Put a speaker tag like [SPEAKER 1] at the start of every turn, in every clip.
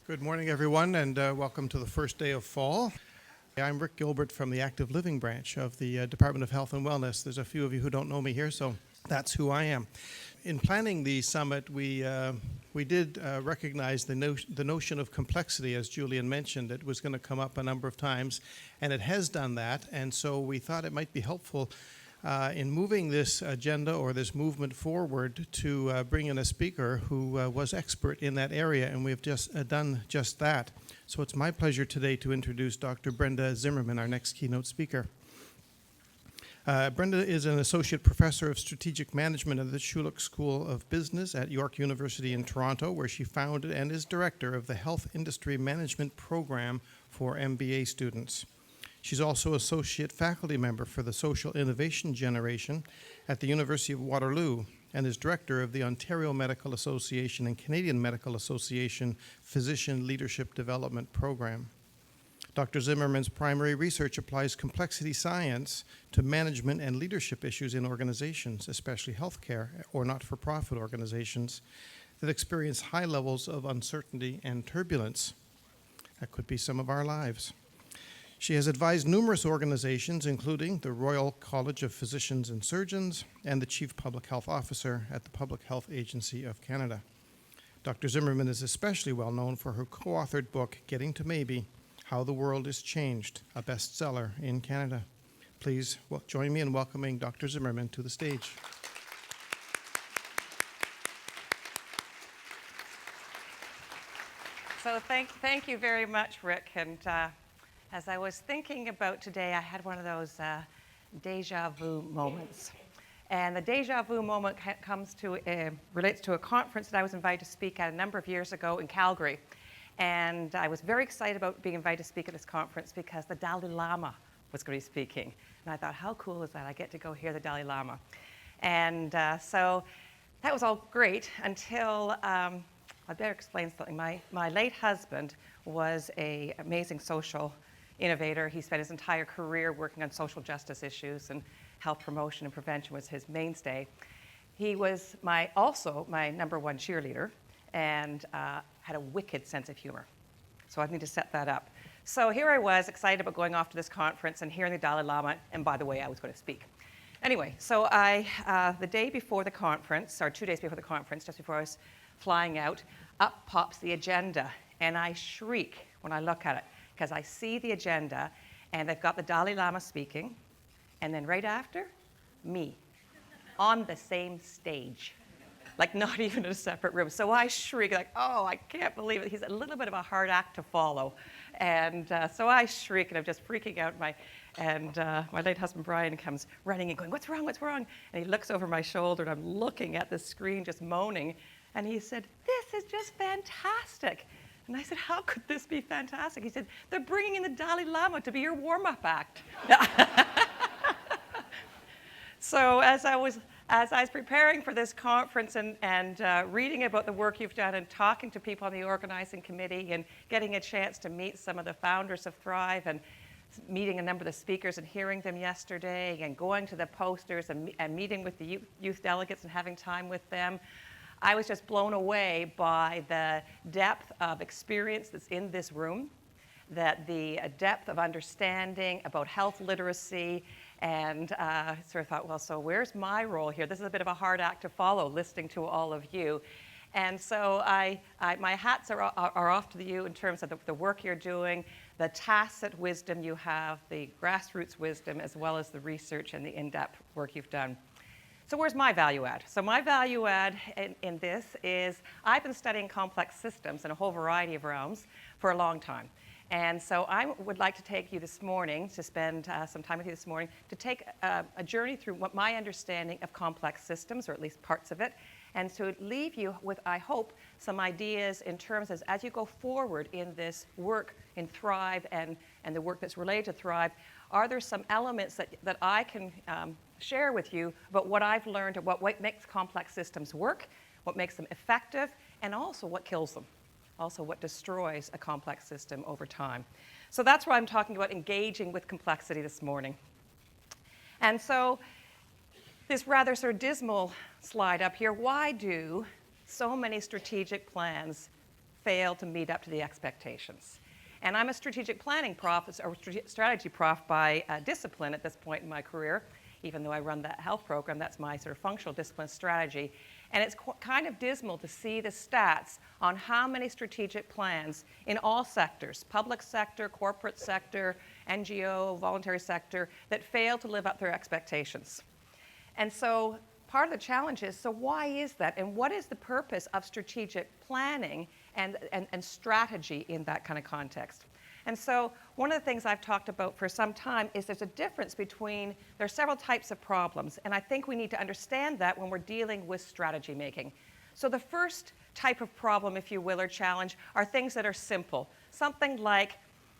[SPEAKER 1] Good morning, everyone, and welcome to the first day of fall. I'm Rick Gilbert from the Active Living branch of the Department of Health and Wellness. There's a few of you who don't know me here, so that's who I am. In planning the summit, we did recognize the notion of complexity, as Julian mentioned. It was going to come up a number of times, and it has done that, and so we thought it might be helpful in moving this agenda or this movement forward to bring in a speaker who was expert in that area, and we've just done just that. So it's my pleasure today to introduce Dr. Brenda Zimmerman, our next keynote speaker. Brenda is an associate professor of strategic management at the Schulich School of Business at York University in Toronto, where she founded and is director of the Health Industry Management Program for MBA students. She's also associate faculty member for the Social Innovation Generation at the University of Waterloo and is director of the Ontario Medical Association and Canadian Medical Association Physician Leadership Development Program. Dr. Zimmerman's primary research applies complexity science to management and leadership issues in organizations, especially healthcare or not-for-profit organizations that experience high levels of uncertainty and turbulence. That could be some of our lives. She has advised numerous organizations, including the Royal College of Physicians and Surgeons and the Chief Public Health Officer at the Public Health Agency of Canada. Dr. Zimmerman is especially well known for her co-authored book, Getting to Maybe: How the World is Changed, a bestseller in Canada. Please join me in welcoming Dr. Zimmerman to the stage.
[SPEAKER 2] So thank you very much, Rick. And as I was thinking about today, I had one of those deja vu moments. And the deja vu moment relates to a conference that I was invited to speak at a number of years ago in Calgary. And I was very excited about being invited to speak at this conference because the Dalai Lama was going to be speaking. And I thought, how cool is that? I get to go hear the Dalai Lama. And so that was all great until I better explain something. My late husband was an amazing social innovator. He spent his entire career working on social justice issues, and health promotion and prevention was his mainstay. He was also my number one cheerleader and had a wicked sense of humor. So I need to set that up. So here I was, excited about going off to this conference and hearing the Dalai Lama, and by the way, I was going to speak. Anyway, so the day before the conference, or 2 days before the conference, just before I was flying out, up pops the agenda, and I shriek when I look at it, because I see the agenda, and they've got the Dalai Lama speaking, and then right after, me, on the same stage, like not even in a separate room. So I shriek, like, oh, I can't believe it. He's a little bit of a hard act to follow. And so I shriek, and I'm just freaking out. My late husband, Brian, comes running and going, what's wrong, what's wrong? And he looks over my shoulder, and I'm looking at the screen, just moaning. And he said, this is just fantastic. And I said, how could this be fantastic? He said, they're bringing in the Dalai Lama to be your warm-up act. So as I was preparing for this conference and reading about the work you've done and talking to people on the organizing committee and getting a chance to meet some of the founders of Thrive and meeting a number of the speakers and hearing them yesterday and going to the posters and meeting with the youth delegates and having time with them, I was just blown away by the depth of experience that's in this room, that the depth of understanding about health literacy, and sort of thought, well, so where's my role here? This is a bit of a hard act to follow, listening to all of you. And so my hats are off to you in terms of the work you're doing, the tacit wisdom you have, the grassroots wisdom, as well as the research and the in-depth work you've done. So where's my value add? So my value add in this is I've been studying complex systems in a whole variety of realms for a long time. And so I would like to take you this morning, to spend some time with you this morning, to take a journey through what my understanding of complex systems, or at least parts of it, and to leave you with, I hope, some ideas in terms of, as you go forward in this work in Thrive and the work that's related to Thrive, are there some elements that I can share with you about what I've learned about what makes complex systems work, what makes them effective, and also what kills them, also what destroys a complex system over time. So that's why I'm talking about engaging with complexity this morning. And so this rather sort of dismal slide up here, why do so many strategic plans fail to meet up to the expectations. And I'm a strategic planning prof, or strategy prof by discipline at this point in my career. Even though I run that health program, that's my sort of functional discipline strategy. And it's kind of dismal to see the stats on how many strategic plans in all sectors, public sector, corporate sector, NGO, voluntary sector, that fail to live up to their expectations. And so part of the challenge is, so why is that? And what is the purpose of strategic planning and strategy in that kind of context? And so one of the things I've talked about for some time is there's a difference between, there are several types of problems, and I think we need to understand that when we're dealing with strategy making. So the first type of problem, if you will, or challenge, are things that are simple. Something like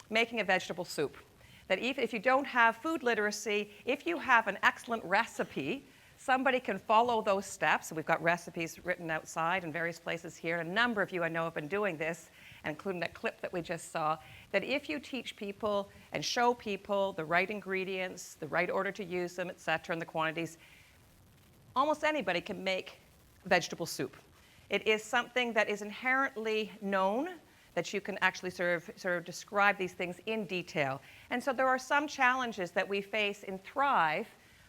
[SPEAKER 2] making a vegetable soup. That even if you don't have food literacy, if you have an excellent recipe, somebody can follow those steps. We've got recipes written outside in various places here. A number of you I know have been doing this, including that clip that we just saw, that if you teach people and show people the right ingredients, the right order to use them, et cetera, and the quantities, almost anybody can make vegetable soup. It is something that is inherently known, that you can actually sort of describe these things in detail. And so there are some challenges that we face in Thrive,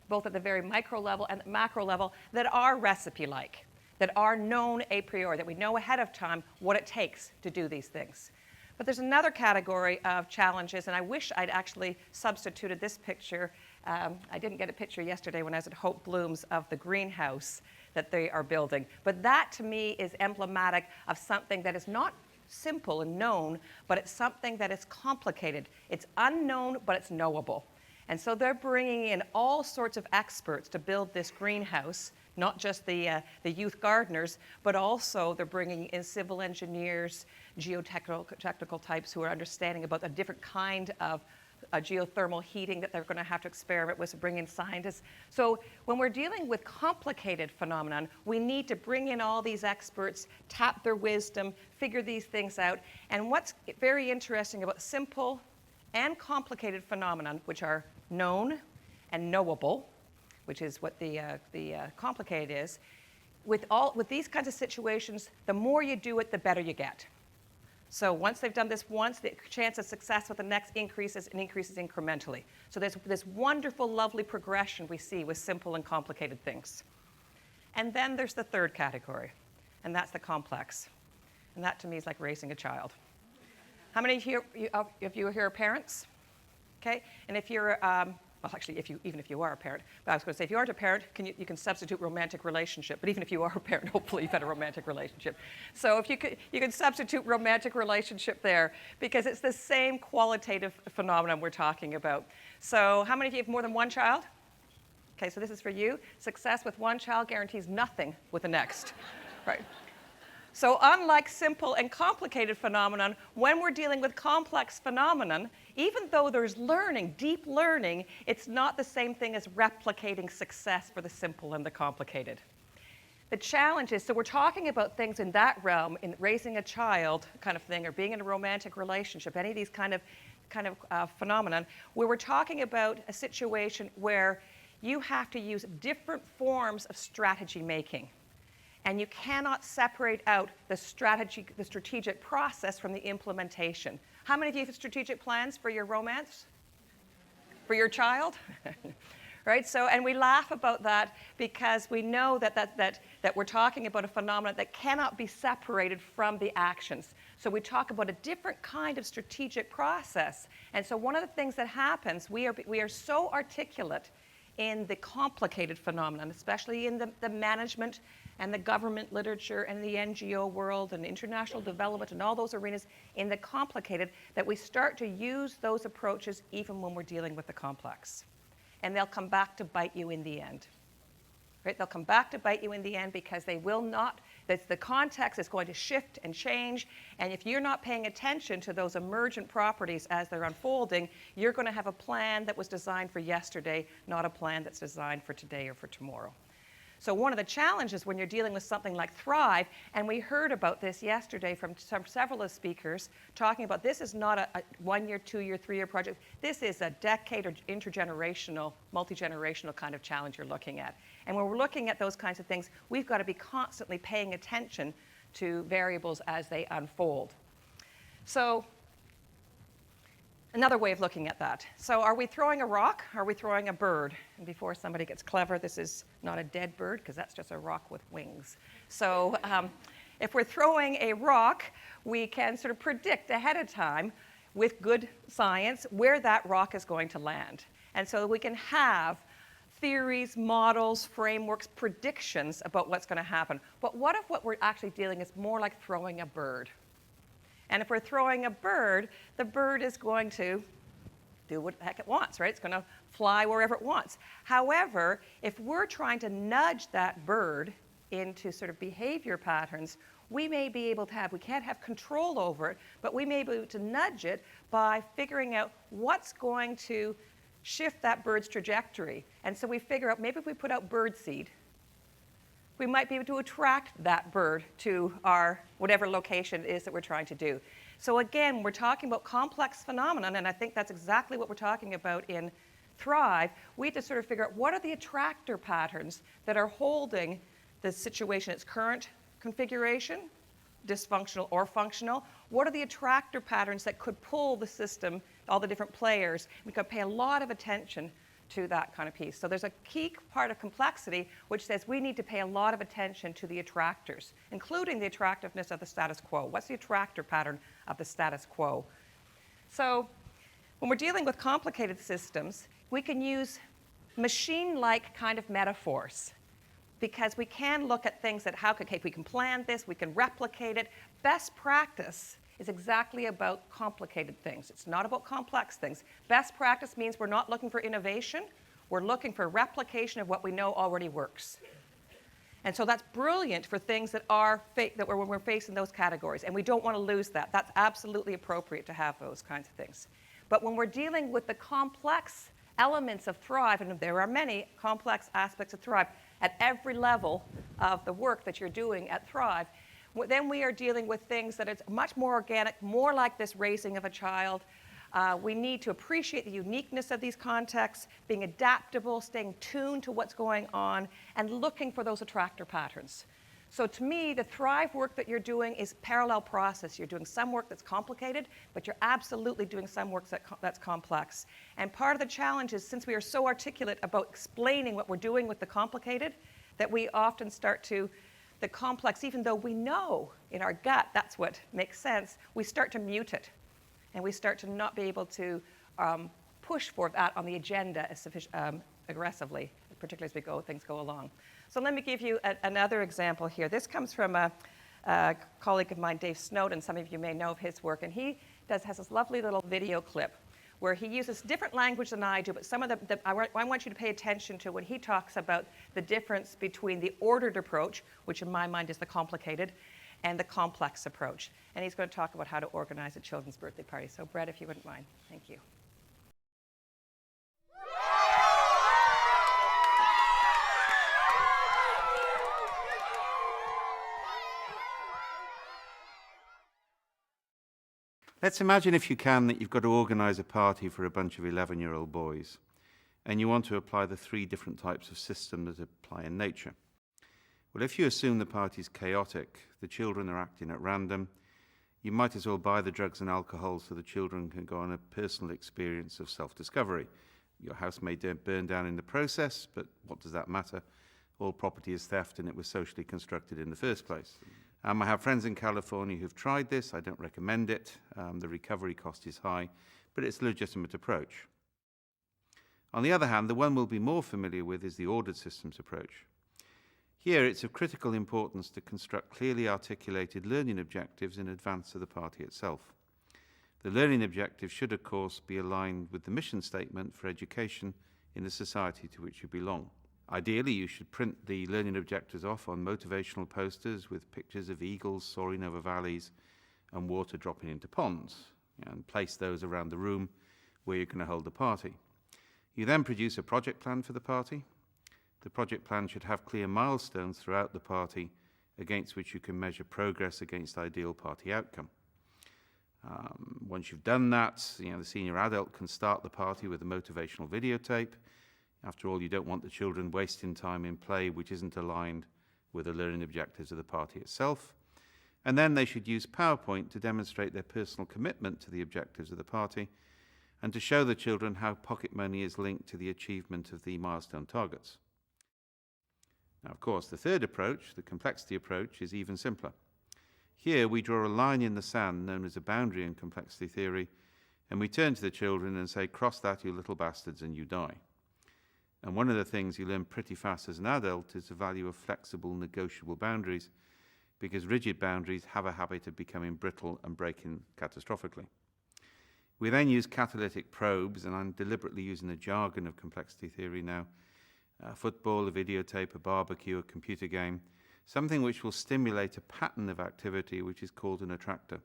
[SPEAKER 2] both at the very micro level and the macro level, that are recipe-like, that are known a priori, that we know ahead of time what it takes to do these things. But there's another category of challenges, and I wish I'd actually substituted this picture. I didn't get a picture yesterday when I was at Hope Blooms of the greenhouse that they are building. But that, to me, is emblematic of something that is not simple and known, but it's something that is complicated. It's unknown, but it's knowable. And so they're bringing in all sorts of experts to build this greenhouse, not just the youth gardeners, but also they're bringing in civil engineers, geotechnical types who are understanding about a different kind of geothermal heating that they're going to have to experiment with, so bring in scientists. So when we're dealing with complicated phenomenon, we need to bring in all these experts, tap their wisdom, figure these things out. And what's very interesting about simple and complicated phenomenon, which are known and knowable, which is what the complicated is, with these kinds of situations, the more you do it, the better you get. So once they've done this once, the chance of success with the next increases and increases incrementally. So there's this wonderful, lovely progression we see with simple and complicated things. And then there's the third category, and that's the complex. And that, to me, is like raising a child. How many of you here are parents? Okay, and if you're, well, actually, even if you are a parent, but I was going to say, if you aren't a parent, you can substitute romantic relationship. But even if you are a parent, hopefully you've had a romantic relationship. So if you can substitute romantic relationship there, because it's the same qualitative phenomenon we're talking about. So how many of you have more than one child? Okay, so this is for you. Success with one child guarantees nothing with the next, right? So unlike simple and complicated phenomenon, when we're dealing with complex phenomenon, even though there's learning, deep learning, it's not the same thing as replicating success for the simple and the complicated. The challenge is, so we're talking about things in that realm, in raising a child kind of thing, or being in a romantic relationship, any of these kind of phenomenon, where we're talking about a situation where you have to use different forms of strategy making. And you cannot separate out the strategic process from the implementation. How many of you have strategic plans for your romance? For your child? Right? So, and we laugh about that because we know that we're talking about a phenomenon that cannot be separated from the actions. So we talk about a different kind of strategic process. And so one of the things that happens, we are so articulate in the complicated phenomenon, especially in the management and the government literature and the NGO world and international development and all those arenas, in the complicated, that we start to use those approaches even when we're dealing with the complex. And they'll come back to bite you in the end. Right? They'll come back to bite you in the end because they will not, the context is going to shift and change, and if you're not paying attention to those emergent properties as they're unfolding, you're going to have a plan that was designed for yesterday, not a plan that's designed for today or for tomorrow. So one of the challenges when you're dealing with something like Thrive, and we heard about this yesterday from several of the speakers, talking about this is not a 1 year, 2 year, 3 year project. This is a decade or intergenerational, multi-generational kind of challenge you're looking at. And when we're looking at those kinds of things, we've got to be constantly paying attention to variables as they unfold. So another way of looking at that. So are we throwing a rock? Are we throwing a bird? And before somebody gets clever, this is not a dead bird, because that's just a rock with wings. So if we're throwing a rock, we can sort of predict ahead of time with good science where that rock is going to land. And so we can have theories, models, frameworks, predictions about what's going to happen. But what if what we're actually dealing is more like throwing a bird? And if we're throwing a bird, the bird is going to do what the heck it wants, right? It's going to fly wherever it wants. However, if we're trying to nudge that bird into sort of behavior patterns, we may be able to have, we can't have control over it, but we may be able to nudge it by figuring out what's going to shift that bird's trajectory. And so we figure out, maybe if we put out bird seed, we might be able to attract that bird to our whatever location it is that we're trying to do. So again, we're talking about complex phenomenon, and I think that's exactly what we're talking about in Thrive. We have to sort of figure out what are the attractor patterns that are holding the situation its current configuration, dysfunctional or functional. What are the attractor patterns that could pull the system, all the different players? We could pay a lot of attention to that kind of piece. So there's a key part of complexity which says we need to pay a lot of attention to the attractors, including the attractiveness of the status quo. What's the attractor pattern of the status quo? So when we're dealing with complicated systems, we can use machine-like kind of metaphors, because we can look at things that okay, we can plan this, we can replicate it. Best practice is exactly about complicated things. It's not about complex things. Best practice means we're not looking for innovation. We're looking for replication of what we know already works. And so that's brilliant for things that when we're facing those categories, and we don't want to lose that. That's absolutely appropriate to have those kinds of things. But when we're dealing with the complex elements of Thrive, and there are many complex aspects of Thrive at every level of the work that you're doing at Thrive, then we are dealing with things that it's much more organic, more like this raising of a child. We need to appreciate the uniqueness of these contexts, being adaptable, staying tuned to what's going on, and looking for those attractor patterns. So to me, the Thrive work that you're doing is parallel process. You're doing some work that's complicated, but you're absolutely doing some work that's complex. And part of the challenge is, since we are so articulate about explaining what we're doing with the complicated, that we often start to the complex, even though we know in our gut that's what makes sense, we start to mute it. And we start to not be able to push for that on the agenda as aggressively, particularly as things go along. So let me give you another example here. This comes from a colleague of mine, Dave Snowden. Some of you may know of his work. And he has this lovely little video clip where he uses different language than I do, but some of I want you to pay attention to when he talks about the difference between the ordered approach, which in my mind is the complicated, and the complex approach. And he's going to talk about how to organize a children's birthday party. So Brett, if you wouldn't mind. Thank you.
[SPEAKER 3] Let's imagine, if you can, that you've got to organise a party for a bunch of 11-year-old boys, and you want to apply the 3 different types of system that apply in nature. Well, if you assume the party's chaotic, the children are acting at random, you might as well buy the drugs and alcohol so the children can go on a personal experience of self-discovery. Your house may burn down in the process, but what does that matter? All property is theft, and it was socially constructed in the first place. I have friends in California who've tried this. I don't recommend it. The recovery cost is high, but it's a legitimate approach. On the other hand, the one we'll be more familiar with is the ordered systems approach. Here, it's of critical importance to construct clearly articulated learning objectives in advance of the party itself. The learning objectives should, of course, be aligned with the mission statement for education in the society to which you belong. Ideally, you should print the learning objectives off on motivational posters with pictures of eagles soaring over valleys and water dropping into ponds, and place those around the room where you're going to hold the party. You then produce a project plan for the party. The project plan should have clear milestones throughout the party against which you can measure progress against ideal party outcome. Once you've done that, the senior adult can start the party with a motivational videotape. After all, you don't want the children wasting time in play which isn't aligned with the learning objectives of the party itself. And then they should use PowerPoint to demonstrate their personal commitment to the objectives of the party and to show the children how pocket money is linked to the achievement of the milestone targets. Now, of course, the third approach, the complexity approach, is even simpler. Here we draw a line in the sand known as a boundary in complexity theory, and we turn to the children and say, cross that, you little bastards, and you die. And one of the things you learn pretty fast as an adult is the value of flexible, negotiable boundaries, because rigid boundaries have a habit of becoming brittle and breaking catastrophically. We then use catalytic probes, and I'm deliberately using the jargon of complexity theory now, football, a videotape, a barbecue, a computer game, something which will stimulate a pattern of activity which is called an attractor.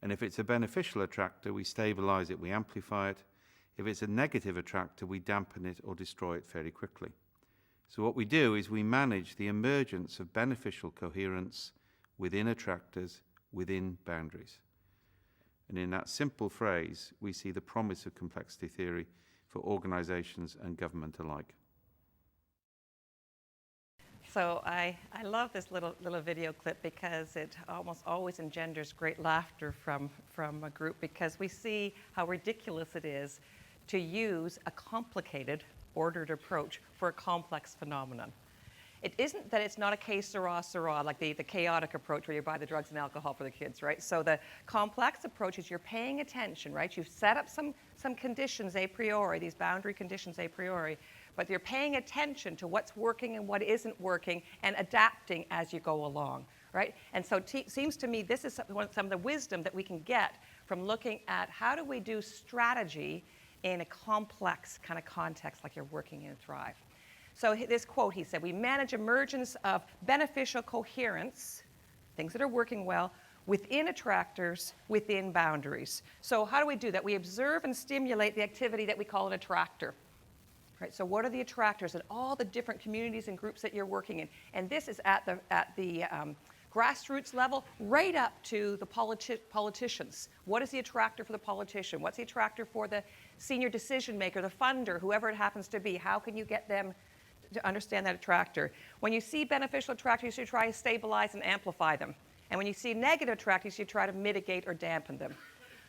[SPEAKER 3] And if it's a beneficial attractor, we stabilize it, we amplify it. If it's a negative attractor, we dampen it or destroy it fairly quickly. So what we do is we manage the emergence of beneficial coherence within attractors, within boundaries. And in that simple phrase, we see the promise of complexity theory for organizations and government alike.
[SPEAKER 2] So I love this little video clip because it almost always engenders great laughter from a group, because we see how ridiculous it is to use a complicated, ordered approach for a complex phenomenon. It isn't that it's not a que sera, like the chaotic approach where you buy the drugs and alcohol for the kids, right? So the complex approach is you're paying attention, right? You've set up some conditions a priori, these boundary conditions a priori, but you're paying attention to what's working and what isn't working and adapting as you go along, right? And so it seems to me this is some of the wisdom that we can get from looking at how do we do strategy in a complex kind of context like you're working in Thrive. So this quote, he said, we manage emergence of beneficial coherence, things that are working well, within attractors, within boundaries. So how do we do that? We observe and stimulate the activity that we call an attractor. Right, so what are the attractors in all the different communities and groups that you're working in? And this is at the grassroots level, right up to the politicians. What is the attractor for the politician? What's the attractor for the senior decision maker, the funder, whoever it happens to be? How can you get them to understand that attractor? When you see beneficial attractors, you should try to stabilize and amplify them. And when you see negative attractors, you try to mitigate or dampen them.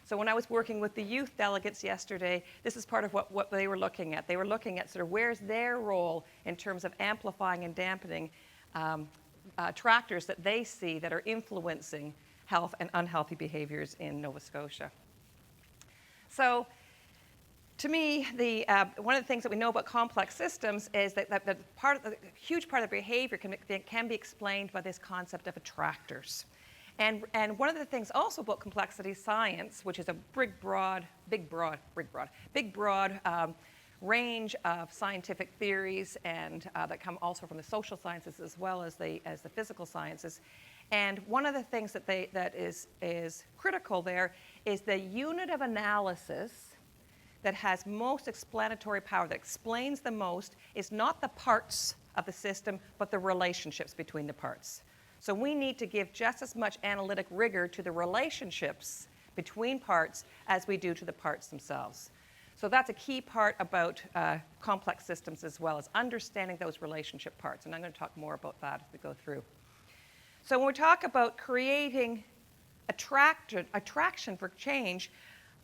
[SPEAKER 2] So when I was working with the youth delegates yesterday, this is part of what they were looking at. They were looking at sort of where's their role in terms of amplifying and dampening attractors that they see that are influencing health and unhealthy behaviors in Nova Scotia. So to me, one of the things that we know about complex systems is that a huge part of the behavior can be explained by this concept of attractors. And one of the things also about complexity science, which is a big, broad range of scientific theories, and that come also from the social sciences as well as the physical sciences. And one of the things that is critical there is the unit of analysis that has most explanatory power, that explains the most, is not the parts of the system, but the relationships between the parts. So we need to give just as much analytic rigor to the relationships between parts as we do to the parts themselves. So that's a key part about complex systems as well, as understanding those relationship parts. And I'm going to talk more about that as we go through. So when we talk about creating attraction for change,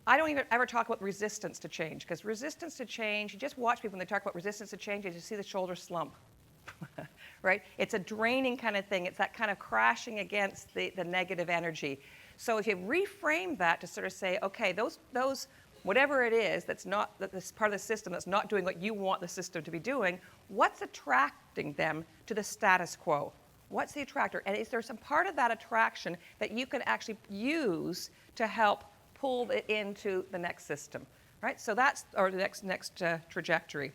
[SPEAKER 2] I don't even ever talk about resistance to change, because resistance to change, you just watch people when they talk about resistance to change, you just see the shoulders slump. Right? It's a draining kind of thing. It's that kind of crashing against the negative energy. So if you reframe that to sort of say, okay, those whatever it is that's this part of the system that's not doing what you want the system to be doing, what's attracting them to the status quo? What's the attractor? And is there some part of that attraction that you can actually use to help pull it into the next system? Right? So that's, or the next trajectory.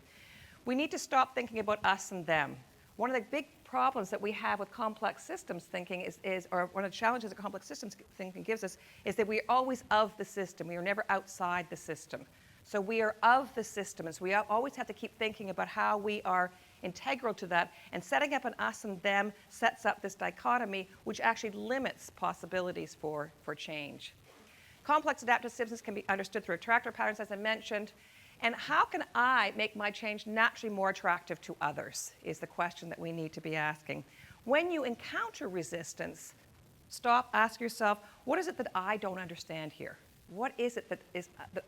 [SPEAKER 2] We need to stop thinking about us and them. One of the big problems that we have with complex systems thinking or one of the challenges that complex systems thinking gives us, is that we are always of the system. We are never outside the system. So we are of the system, and so we always have to keep thinking about how we are integral to that, and setting up an us and them sets up this dichotomy which actually limits possibilities for change. Complex adaptive systems can be understood through attractor patterns, as I mentioned. And how can I make my change naturally more attractive to others, is the question that we need to be asking. When you encounter resistance, stop, ask yourself, what is it that I don't understand here? What is it that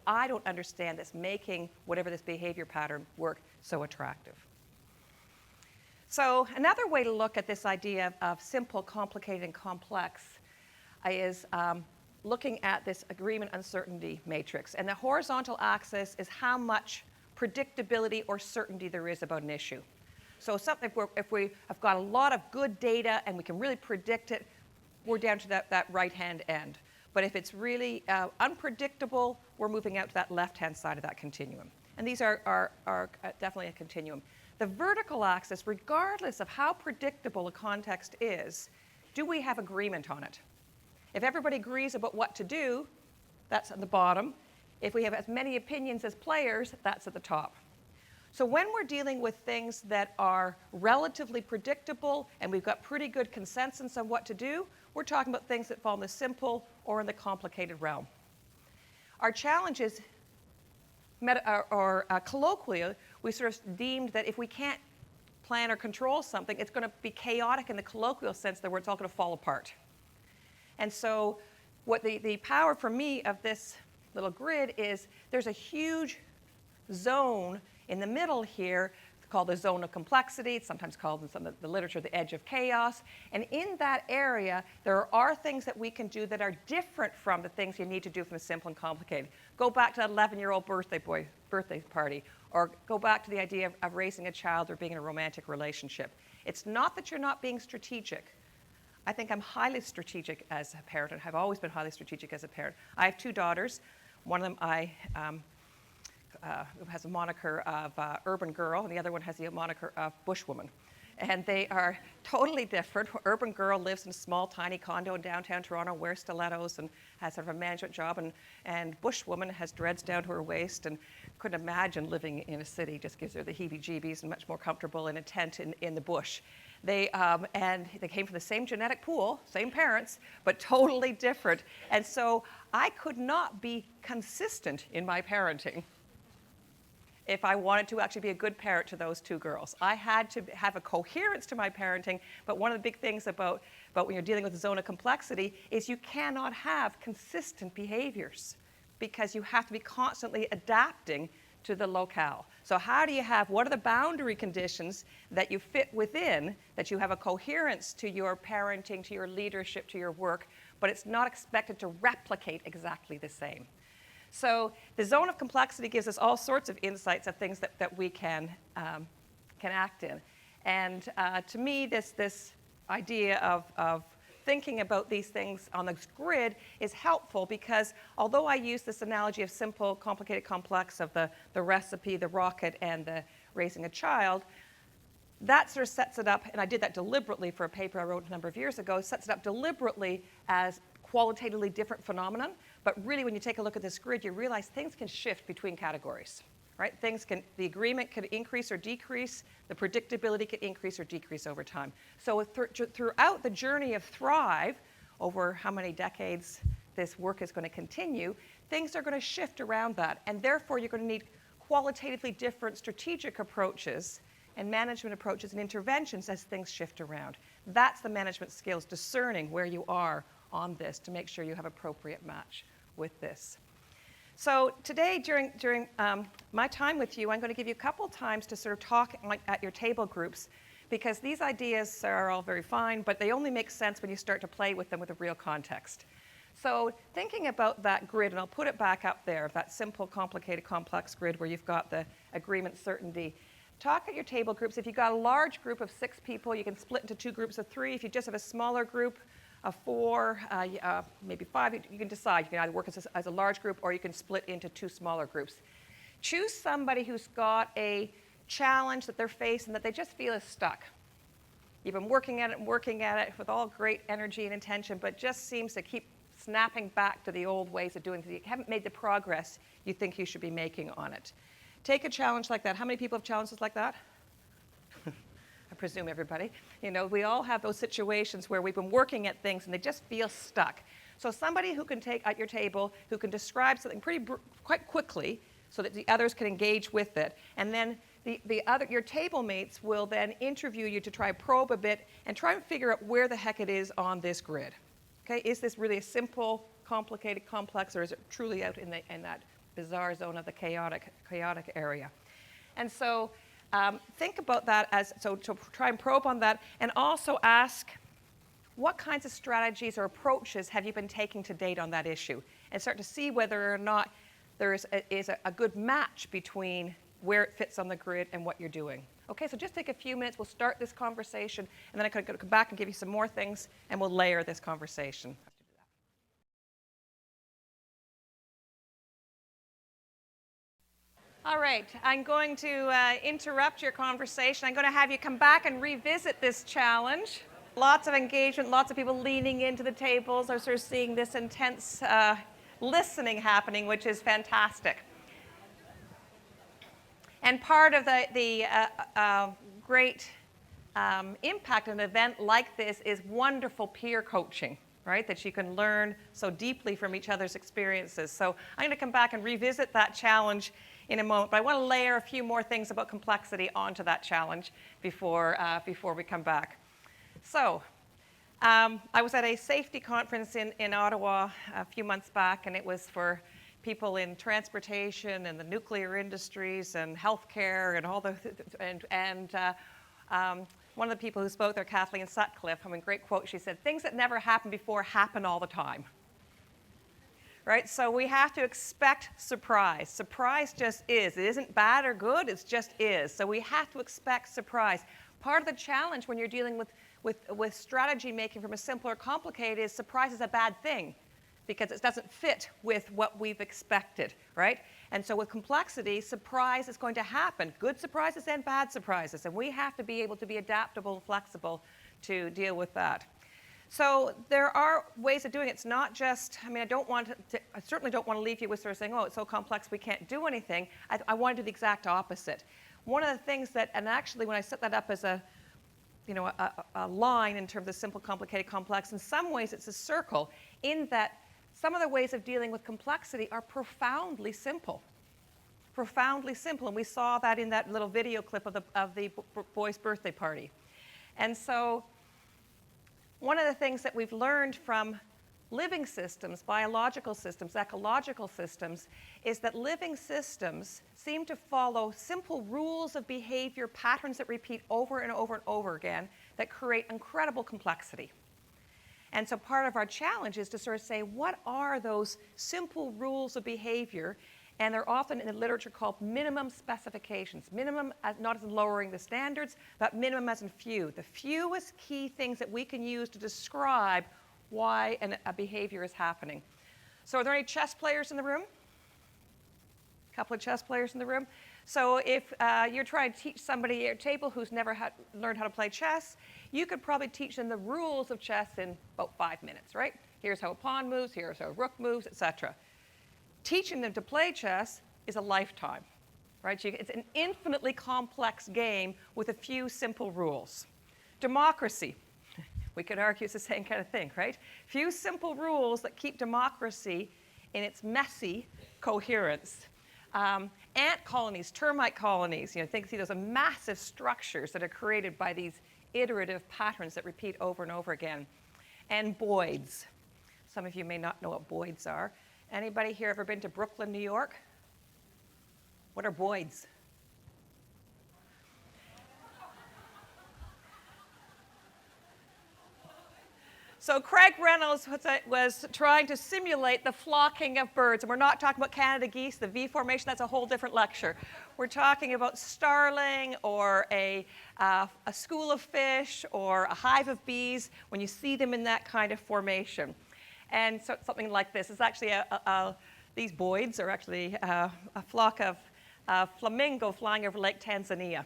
[SPEAKER 2] I don't understand that's making whatever this behavior pattern work so attractive? So another way to look at this idea of simple, complicated, and complex is looking at this agreement uncertainty matrix. And the horizontal axis is how much predictability or certainty there is about an issue. So if we have got a lot of good data and we can really predict it, we're down to that right-hand end. But if it's really unpredictable, we're moving out to that left-hand side of that continuum. And these are definitely a continuum. The vertical axis, regardless of how predictable a context is, do we have agreement on it? If everybody agrees about what to do, that's at the bottom. If we have as many opinions as players, that's at the top. So when we're dealing with things that are relatively predictable and we've got pretty good consensus on what to do, we're talking about things that fall in the simple or in the complicated realm. Our challenge is, colloquially, we sort of deemed that if we can't plan or control something, it's going to be chaotic in the colloquial sense that it's all going to fall apart. And so what the power for me of this little grid is there's a huge zone in the middle here called the zone of complexity. It's sometimes called in some of the literature the edge of chaos. And in that area, there are things that we can do that are different from the things you need to do from the simple and complicated. Go back to that 11-year-old birthday party, or go back to the idea of raising a child or being in a romantic relationship. It's not that you're not being strategic. I think I'm highly strategic as a parent, and have always been highly strategic as a parent. I have 2 daughters. One of them has a moniker of urban girl, and the other one has the moniker of bushwoman. And they are totally different. Urban girl lives in a small, tiny condo in downtown Toronto, wears stilettos, and has sort of a management job. And bushwoman has dreads down to her waist and couldn't imagine living in a city. Just gives her the heebie-jeebies, and much more comfortable in a tent in the bush. And they came from the same genetic pool, same parents, but totally different. And so I could not be consistent in my parenting if I wanted to actually be a good parent to those 2 girls. I had to have a coherence to my parenting, but one of the big things about when you're dealing with the zone of complexity is you cannot have consistent behaviors because you have to be constantly adapting to the locale. So how do you what are the boundary conditions that you fit within, that you have a coherence to your parenting, to your leadership, to your work, but it's not expected to replicate exactly the same. So the zone of complexity gives us all sorts of insights of things that we can act in. And to me, this idea of thinking about these things on this grid is helpful because although I use this analogy of simple, complicated, complex, of the recipe, the rocket, and the raising a child, that sort of sets it up, and I did that deliberately for a paper I wrote a number of years ago, sets it up deliberately as qualitatively different phenomenon. But really, when you take a look at this grid, you realize things can shift between categories, right? The agreement can increase or decrease. The predictability can increase or decrease over time. So throughout the journey of Thrive, over how many decades this work is going to continue, things are going to shift around that. And therefore, you're going to need qualitatively different strategic approaches and management approaches and interventions as things shift around. That's the management skills, discerning where you are on this to make sure you have appropriate match with this. So today, during my time with you, I'm going to give you a couple times to sort of talk at your table groups, because these ideas are all very fine, but they only make sense when you start to play with them with a real context. So thinking about that grid, and I'll put it back up there, that simple, complicated, complex grid where you've got the agreement, certainty. Talk at your table groups. If you've got a large group of 6 people, you can split into 2 groups of 3. If you just have a smaller group of 4, maybe 5, you can decide. You can either work as a large group or you can split into 2 smaller groups. Choose somebody who's got a challenge that they're facing that they just feel is stuck. You've been working at it with all great energy and intention, but just seems to keep snapping back to the old ways of doing things. You haven't made the progress you think you should be making on it. Take a challenge like that. How many people have challenges like that? I presume everybody. You know, we all have those situations where we've been working at things and they just feel stuck. So somebody who can take at your table, who can describe something quite quickly so that the others can engage with it. And then your table mates will then interview you to try probe a bit and try and figure out where the heck it is on this grid. Okay, is this really a simple, complicated, complex, or is it truly out in that bizarre zone of the chaotic area? And so think about that so to try and probe on that, and also ask, what kinds of strategies or approaches have you been taking to date on that issue? And start to see whether or not there is a good match between where it fits on the grid and what you're doing. Okay, so just take a few minutes. We'll start this conversation, and then I could come back and give you some more things, and we'll layer this conversation. All right, I'm going to interrupt your conversation. I'm going to have you come back and revisit this challenge. Lots of engagement, lots of people leaning into the tables. Are sort of seeing this intense listening happening, which is fantastic. And part of the great impact of an event like this is wonderful peer coaching, right? That you can learn so deeply from each other's experiences. So I'm going to come back and revisit that challenge in a moment, but I want to layer a few more things about complexity onto that challenge before we come back. So I was at a safety conference in Ottawa a few months back, and it was for people in transportation and the nuclear industries and healthcare and all the one of the people who spoke there, Kathleen Sutcliffe, great quote. She said, "Things that never happened before happen all the time." Right? So we have to expect surprise. Surprise just is. It isn't bad or good, it just is. So we have to expect surprise. Part of the challenge when you're dealing with strategy making from a simple or complicated is surprise is a bad thing because it doesn't fit with what we've expected, right? And so with complexity, surprise is going to happen. Good surprises and bad surprises. And we have to be able to be adaptable and flexible to deal with that. So there are ways of doing it. It's not just, I certainly don't want to leave you with sort of saying, oh, it's so complex we can't do anything. I want to do the exact opposite. One of the things that, and actually when I set that up as a line in terms of simple, complicated, complex, in some ways it's a circle in that some of the ways of dealing with complexity are profoundly simple. Profoundly simple, and we saw that in that little video clip of the boy's birthday party. And so one of the things that we've learned from living systems, biological systems, ecological systems, is that living systems seem to follow simple rules of behavior, patterns that repeat over and over and over again that create incredible complexity. And so part of our challenge is to sort of say, what are those simple rules of behavior? And they're often in the literature called minimum specifications. Minimum, not as in lowering the standards, but minimum as in few. The fewest key things that we can use to describe why a behavior is happening. So are there any chess players in the room? A couple of chess players in the room. So if you're trying to teach somebody at your table who's never learned how to play chess, you could probably teach them the rules of chess in about 5 minutes, right? Here's how a pawn moves, here's how a rook moves, etc. Teaching them to play chess is a lifetime, right? It's an infinitely complex game with a few simple rules. Democracy. We could argue it's the same kind of thing, right? Few simple rules that keep democracy in its messy coherence. Ant colonies, termite colonies, see those are massive structures that are created by these iterative patterns that repeat over and over again. And Boids. Some of you may not know what Boids are. Anybody here ever been to Brooklyn, New York? What are Boids? So Craig Reynolds was trying to simulate the flocking of birds. And we're not talking about Canada geese, the V formation, that's a whole different lecture. We're talking about starling or a school of fish or a hive of bees when you see them in that kind of formation. And so something like this is actually these Boids are actually a flock of flamingo flying over Lake Tanzania.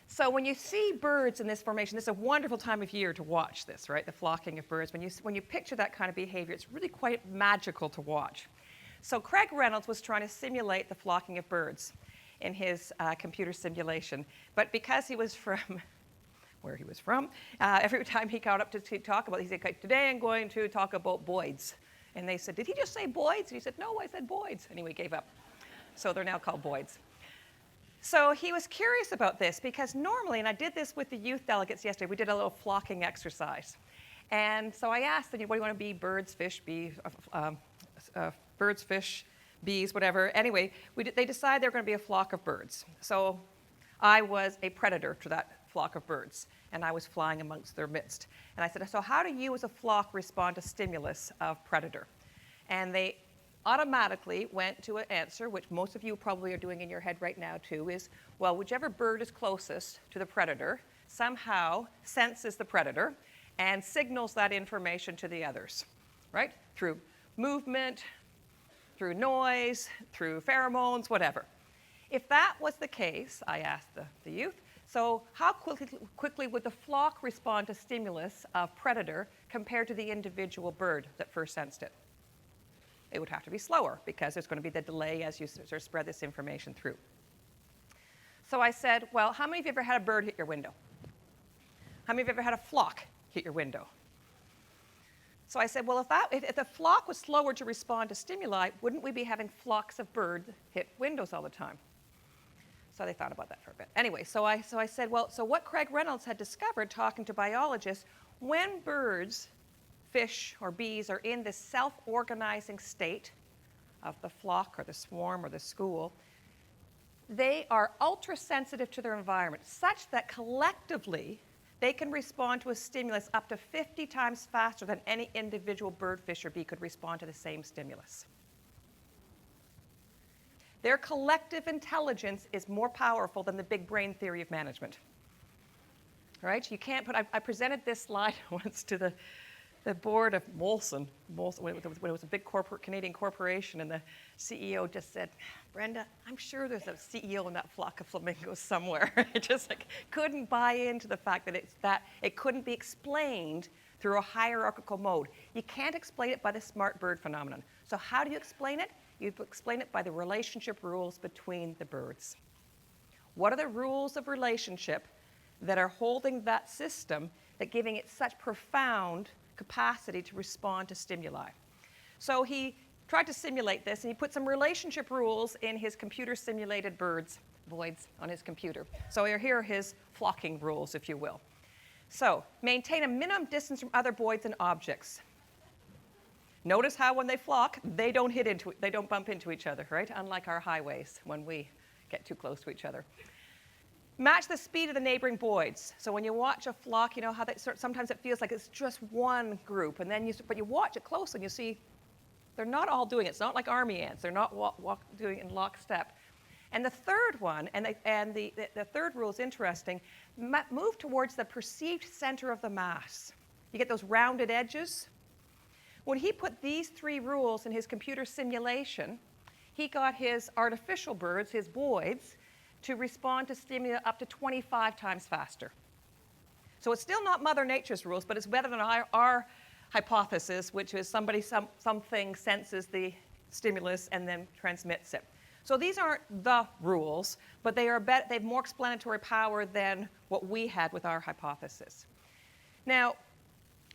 [SPEAKER 2] So when you see birds in this formation, this is a wonderful time of year to watch this, right? The flocking of birds. When you picture that kind of behavior, it's really quite magical to watch. So Craig Reynolds was trying to simulate the flocking of birds in his computer simulation. But because he was from where he was from, every time he got up to talk about it, he said, okay, today I'm going to talk about Boids. And they said, did he just say Boids? And he said, no, I said Boids. Anyway, he gave up. So they're now called Boids. So he was curious about this because normally, and I did this with the youth delegates yesterday, we did a little flocking exercise. And so I asked them, what do you want to be? Birds, fish, bees, birds, fish, bees, whatever. Anyway, they decided they were going to be a flock of birds. So I was a predator to that flock of birds, and I was flying amongst their midst. And I said, so how do you as a flock respond to stimulus of predator? And they automatically went to an answer, which most of you probably are doing in your head right now too, is, well, whichever bird is closest to the predator somehow senses the predator and signals that information to the others, right? Through movement, through noise, through pheromones, whatever. If that was the case, I asked the youth, so how quickly would the flock respond to stimulus of predator compared to the individual bird that first sensed it? It would have to be slower because there's going to be the delay as you sort of spread this information through. So I said, well, how many of you ever had a bird hit your window? How many of you ever had a flock hit your window? So I said, well, if the flock was slower to respond to stimuli, wouldn't we be having flocks of birds hit windows all the time? So they thought about that for a bit. Anyway, so I said, well, so what Craig Reynolds had discovered talking to biologists, when birds, fish, or bees are in this self-organizing state of the flock or the swarm or the school, they are ultra-sensitive to their environment, such that collectively they can respond to a stimulus up to 50 times faster than any individual bird, fish, or bee could respond to the same stimulus. Their collective intelligence is more powerful than the big brain theory of management. Right? You can't put, I presented this slide once to the board of Molson when it was a big Canadian corporation, and the CEO just said, Brenda, I'm sure there's a CEO in that flock of flamingos somewhere. It just couldn't buy into the fact that it couldn't be explained through a hierarchical mode. You can't explain it by the smart bird phenomenon. So how do you explain it? You explain it by the relationship rules between the birds. What are the rules of relationship that are holding that system, that giving it such profound capacity to respond to stimuli? So he tried to simulate this, and he put some relationship rules in his computer simulated voids on his computer. So here are his flocking rules, if you will. So maintain a minimum distance from other voids and objects. Notice how when they flock, they don't bump into each other, right? Unlike our highways when we get too close to each other. Match the speed of the neighboring voids. So when you watch a flock, you know how sometimes it feels like it's just one group, and then but you watch it closely and you see they're not all doing it. It's not like army ants. They're not doing it in lockstep. And the third one, and the third rule is interesting, move towards the perceived center of the mass. You get those rounded edges. When he put these three rules in his computer simulation, he got his artificial birds, his voids, to respond to stimuli up to 25 times faster. So it's still not Mother Nature's rules, but it's better than our hypothesis, which is something senses the stimulus and then transmits it. So these aren't the rules, but they have more explanatory power than what we had with our hypothesis. Now,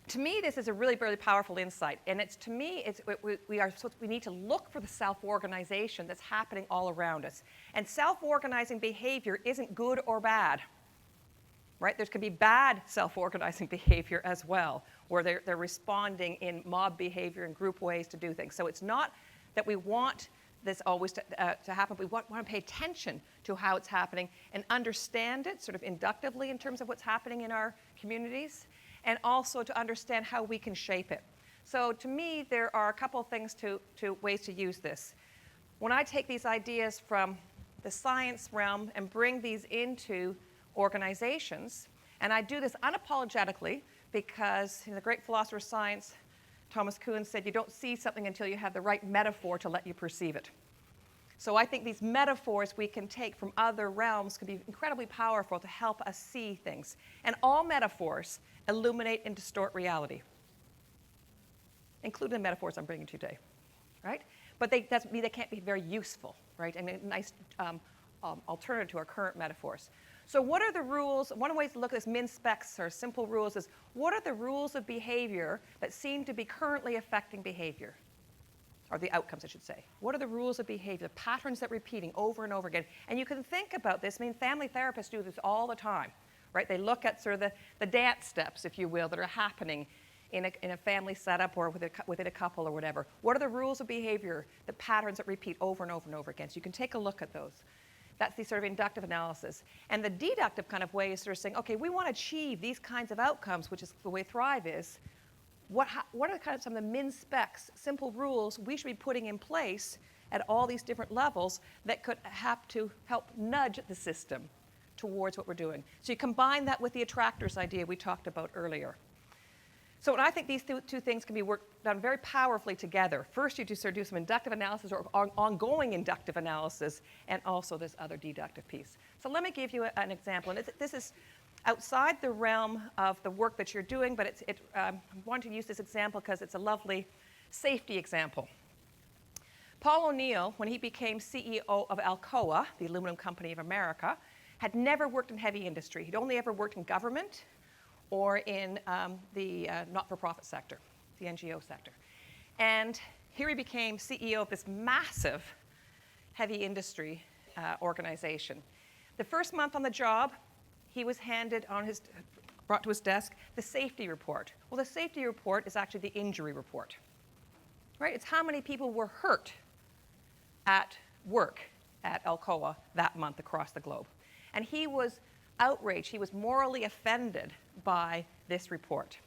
[SPEAKER 2] to me, this is a really, really powerful insight, and we need to look for the self-organization that's happening all around us. And self-organizing behavior isn't good or bad, right? There can be bad self-organizing behavior as well, where they're responding in mob behavior and group ways to do things. So it's not that we want this always to happen. We want to pay attention to how it's happening and understand it sort of inductively in terms of what's happening in our communities, and also to understand how we can shape it. So to me, there are a couple of things ways to use this. When I take these ideas from the science realm and bring these into organizations, and I do this unapologetically because the great philosopher of science, Thomas Kuhn, said you don't see something until you have the right metaphor to let you perceive it. So I think these metaphors we can take from other realms can be incredibly powerful to help us see things. And all metaphors illuminate and distort reality, including the metaphors I'm bringing to you today, right? But that doesn't mean they can't be very useful, right? And a nice alternative to our current metaphors. So what are the rules? One way to look at this min-specs or simple rules is, what are the rules of behavior that seem to be currently affecting behavior? Or the outcomes, I should say. What are the rules of behavior, the patterns that are repeating over and over again? And you can think about this. I mean, family therapists do this all the time, right? They look at sort of the dance steps, if you will, that are happening in a family setup or within a couple or whatever? What are the rules of behavior, the patterns that repeat over and over and over again? So you can take a look at those. That's the sort of inductive analysis. And the deductive kind of way is sort of saying, okay, we want to achieve these kinds of outcomes, which is the way Thrive is. What are kind of some of the min specs, simple rules we should be putting in place at all these different levels that could have to help nudge the system towards what we're doing? So you combine that with the attractors idea we talked about earlier. So I think these two things can be done very powerfully together. First, you do sort of do some inductive analysis or ongoing inductive analysis, and also this other deductive piece. So let me give you an example. And this is outside the realm of the work that you're doing, but I want to use this example because it's a lovely safety example. Paul O'Neill, when he became CEO of Alcoa, the aluminum company of America, had never worked in heavy industry. He'd only ever worked in government or in the not-for-profit sector, the NGO sector. And here he became CEO of this massive heavy industry organization. The first month on the job, he was brought to his desk the safety report. Well, the safety report is actually the injury report, right? It's how many people were hurt at work at Alcoa that month across the globe. And he was outraged. He was morally offended by this report.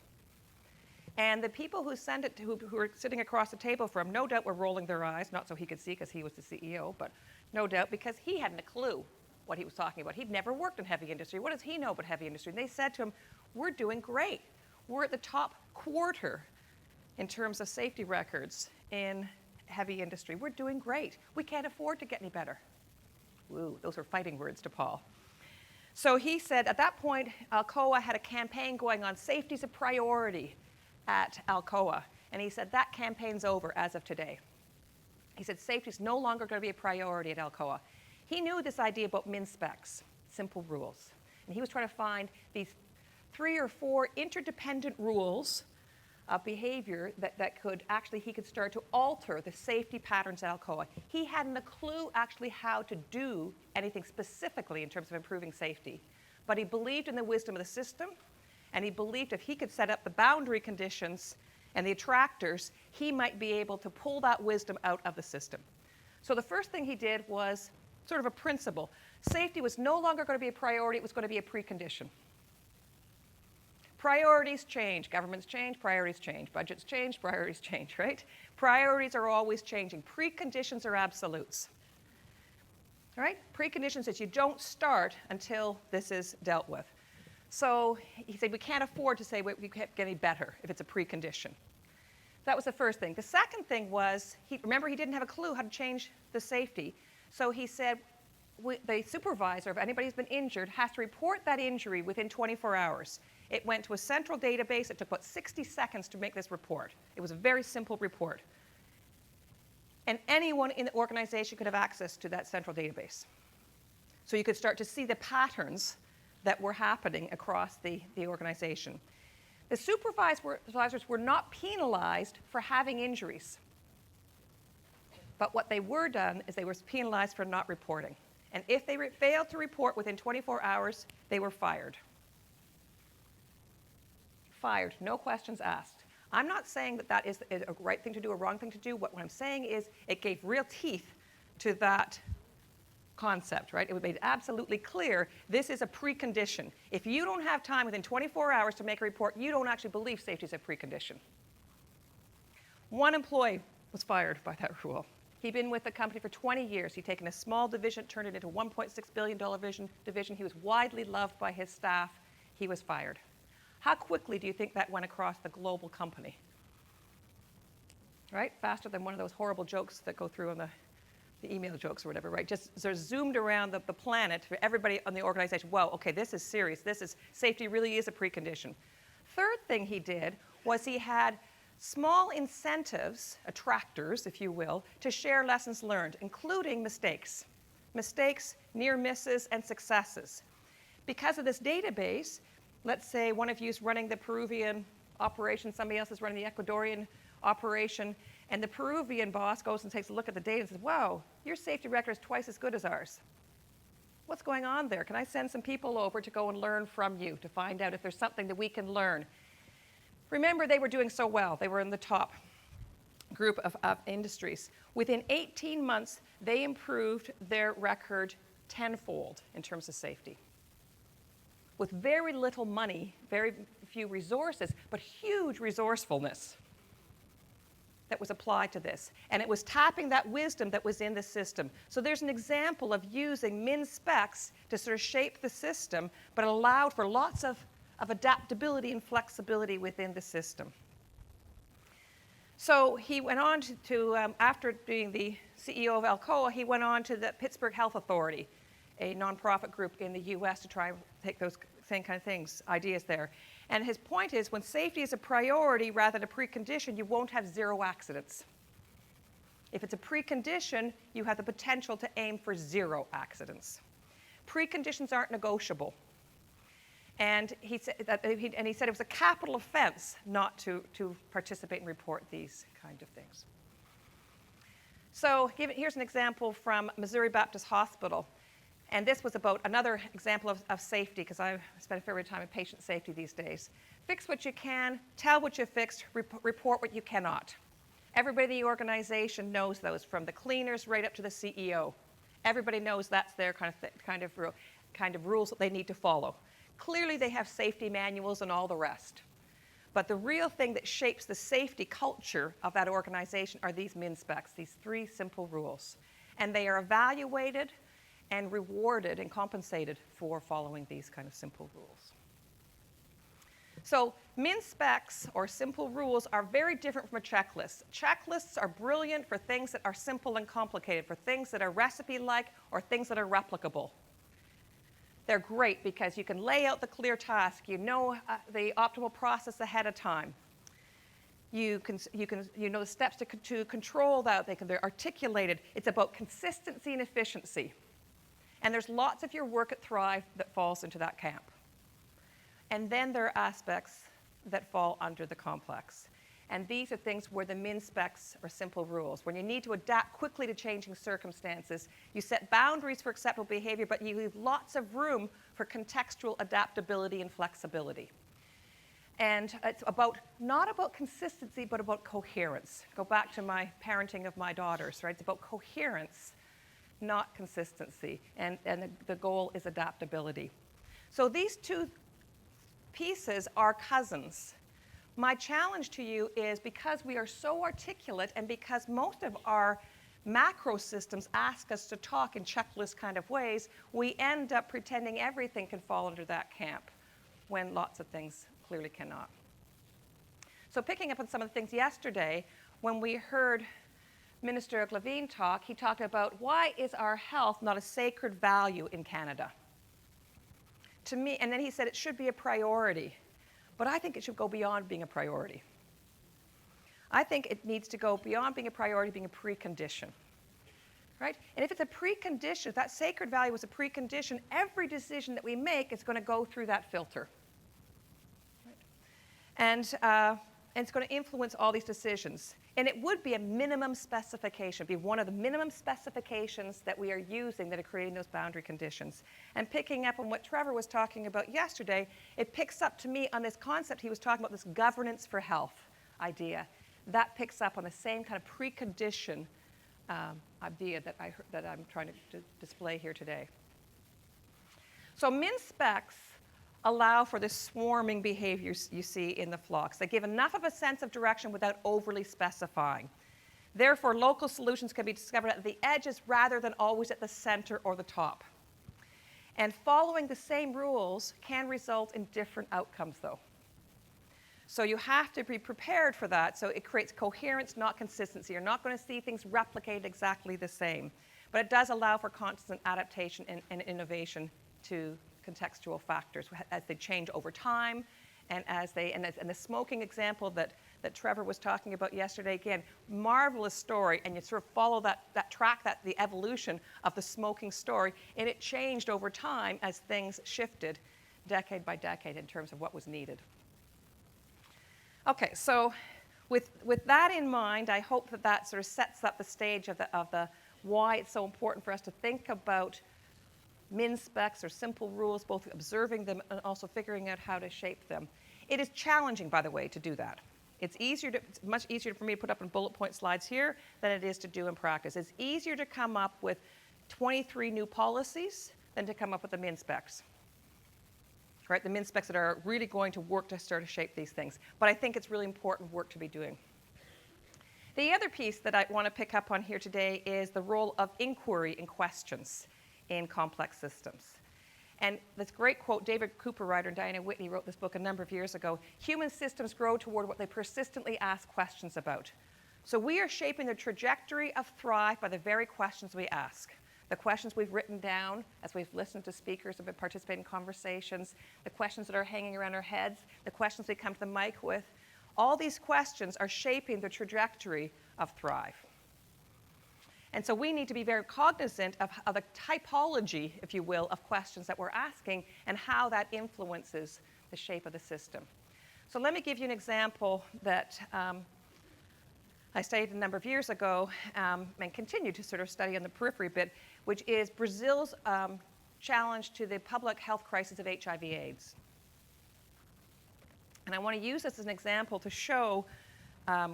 [SPEAKER 2] And the people who sent it, who were sitting across the table from, no doubt were rolling their eyes, not so he could see because he was the CEO, but no doubt because he hadn't a clue what he was talking about. He'd never worked in heavy industry. What does he know about heavy industry? And they said to him, we're doing great. We're at the top quarter in terms of safety records in heavy industry. We're doing great. We can't afford to get any better. Woo, those were fighting words to Paul. So he said, at that point, Alcoa had a campaign going on, safety's a priority at Alcoa. And he said, that campaign's over as of today. He said, safety's no longer going to be a priority at Alcoa. He knew this idea about min specs, simple rules. And he was trying to find these 3 or 4 interdependent rules of behavior that could actually, he could start to alter the safety patterns at Alcoa. He hadn't a clue actually how to do anything specifically in terms of improving safety. But he believed in the wisdom of the system, and he believed if he could set up the boundary conditions and the attractors, he might be able to pull that wisdom out of the system. So the first thing he did was sort of a principle. Safety was no longer going to be a priority, it was going to be a precondition. Priorities change, governments change, priorities change, budgets change, priorities change, right? Priorities are always changing. Preconditions are absolutes. All right? Preconditions is you don't start until this is dealt with. So he said we can't afford to say we can't get any better if it's a precondition. That was the first thing. The second thing was, remember he didn't have a clue how to change the safety. So he said the supervisor of anybody who's been injured has to report that injury within 24 hours. It went to a central database. It took about 60 seconds to make this report. It was a very simple report. And anyone in the organization could have access to that central database. So you could start to see the patterns that were happening across the organization. The supervisors were not penalized for having injuries. But what they were done is they were penalized for not reporting. And if they failed to report within 24 hours, they were fired. Fired, no questions asked. I'm not saying that that is a right thing to do, a wrong thing to do. What I'm saying is it gave real teeth to that concept, right? It made absolutely clear this is a precondition. If you don't have time within 24 hours to make a report, you don't actually believe safety is a precondition. One employee was fired by that rule. He'd been with the company for 20 years. He'd taken a small division, turned it into a $1.6 billion division. He was widely loved by his staff. He was fired. How quickly do you think that went across the global company? Right? Faster than one of those horrible jokes that go through on the email jokes or whatever, right? Just sort of zoomed around the planet for everybody on the organization. Whoa, okay, this is serious. Safety really is a precondition. Third thing he did was he had small incentives, attractors, if you will, to share lessons learned, including mistakes. Mistakes, near misses, and successes. Because of this database, let's say one of you is running the Peruvian operation, somebody else is running the Ecuadorian operation, and the Peruvian boss goes and takes a look at the data and says, wow, your safety record is twice as good as ours. What's going on there? Can I send some people over to go and learn from you to find out if there's something that we can learn? Remember, they were doing so well. They were in the top group of industries. Within 18 months, they improved their record tenfold in terms of safety. With very little money, very few resources, but huge resourcefulness that was applied to this. And it was tapping that wisdom that was in the system. So there's an example of using min-specs to sort of shape the system, but allowed for lots of adaptability and flexibility within the system. So he went on to after being the CEO of Alcoa, he went on to the Pittsburgh Health Authority, a nonprofit group in the US to try and take those same kind of things, ideas there. And his point is, when safety is a priority rather than a precondition, you won't have zero accidents. If it's a precondition, you have the potential to aim for zero accidents. Preconditions aren't negotiable. And he said it was a capital offense not to participate and report these kind of things. So here's an example from Missouri Baptist Hospital. And this was about another example of safety, because I spend a fair bit of time in patient safety these days. Fix what you can, tell what you fixed, report what you cannot. Everybody in the organization knows those, from the cleaners right up to the CEO. Everybody knows that's their kind of rules that they need to follow. Clearly, they have safety manuals and all the rest. But the real thing that shapes the safety culture of that organization are these min-specs, these 3 simple rules. And they are evaluated and rewarded and compensated for following these kind of simple rules. So min-specs, or simple rules, are very different from a checklist. Checklists are brilliant for things that are simple and complicated, for things that are recipe-like or things that are replicable. They're great because you can lay out the clear task. You know the optimal process ahead of time. You know the steps to control that. They're articulated. It's about consistency and efficiency. And there's lots of your work at Thrive that falls into that camp. And then there are aspects that fall under the complex. And these are things where the min-specs are simple rules. When you need to adapt quickly to changing circumstances, you set boundaries for acceptable behavior, but you leave lots of room for contextual adaptability and flexibility. And it's not about consistency, but about coherence. Go back to my parenting of my daughters, right? It's about coherence, not consistency. And the goal is adaptability. So these 2 pieces are cousins. My challenge to you is, because we are so articulate and because most of our macro systems ask us to talk in checklist kind of ways, we end up pretending everything can fall under that camp when lots of things clearly cannot. So picking up on some of the things yesterday, when we heard Minister Levine talk, he talked about, why is our health not a sacred value in Canada? To me, and then he said it should be a priority. But I think it should go beyond being a priority. I think it needs to go beyond being a priority, being a precondition. Right? And if it's a precondition, if that sacred value is a precondition, every decision that we make is going to go through that filter. Right? And it's going to influence all these decisions. And it would be a minimum specification, be one of the minimum specifications that we are using that are creating those boundary conditions. And picking up on what Trevor was talking about yesterday, it picks up to me on this concept he was talking about, this governance for health idea. That picks up on the same kind of precondition idea that I'm trying to display here today. So min-specs allow for the swarming behaviors you see in the flocks. They give enough of a sense of direction without overly specifying. Therefore, local solutions can be discovered at the edges rather than always at the center or the top. And following the same rules can result in different outcomes, though. So you have to be prepared for that. So it creates coherence, not consistency. You're not going to see things replicated exactly the same. But it does allow for constant adaptation and innovation to contextual factors as they change over time, and the smoking example that Trevor was talking about yesterday, again, marvelous story, and you sort of follow the evolution of the smoking story, and it changed over time as things shifted decade by decade in terms of what was needed. Okay, so with that in mind, I hope that sort of sets up the stage of the why it's so important for us to think about min-specs or simple rules, both observing them and also figuring out how to shape them. It is challenging, by the way, to do that. It's much easier for me to put up in bullet point slides here than it is to do in practice. It's easier to come up with 23 new policies than to come up with the min specs. Right? The min specs that are really going to work to start to shape these things. But I think it's really important work to be doing. The other piece that I want to pick up on here today is the role of inquiry and questions in complex systems. And this great quote, David Cooper writer and Diana Whitney wrote this book a number of years ago, human systems grow toward what they persistently ask questions about. So we are shaping the trajectory of Thrive by the very questions we ask. The questions we've written down as we've listened to speakers and been participating in conversations, the questions that are hanging around our heads, the questions we come to the mic with. All these questions are shaping the trajectory of Thrive. And so we need to be very cognizant of the typology, if you will, of questions that we're asking and how that influences the shape of the system. So let me give you an example that I studied a number of years ago and continue to sort of study on the periphery a bit, which is Brazil's challenge to the public health crisis of HIV/AIDS. And I want to use this as an example to show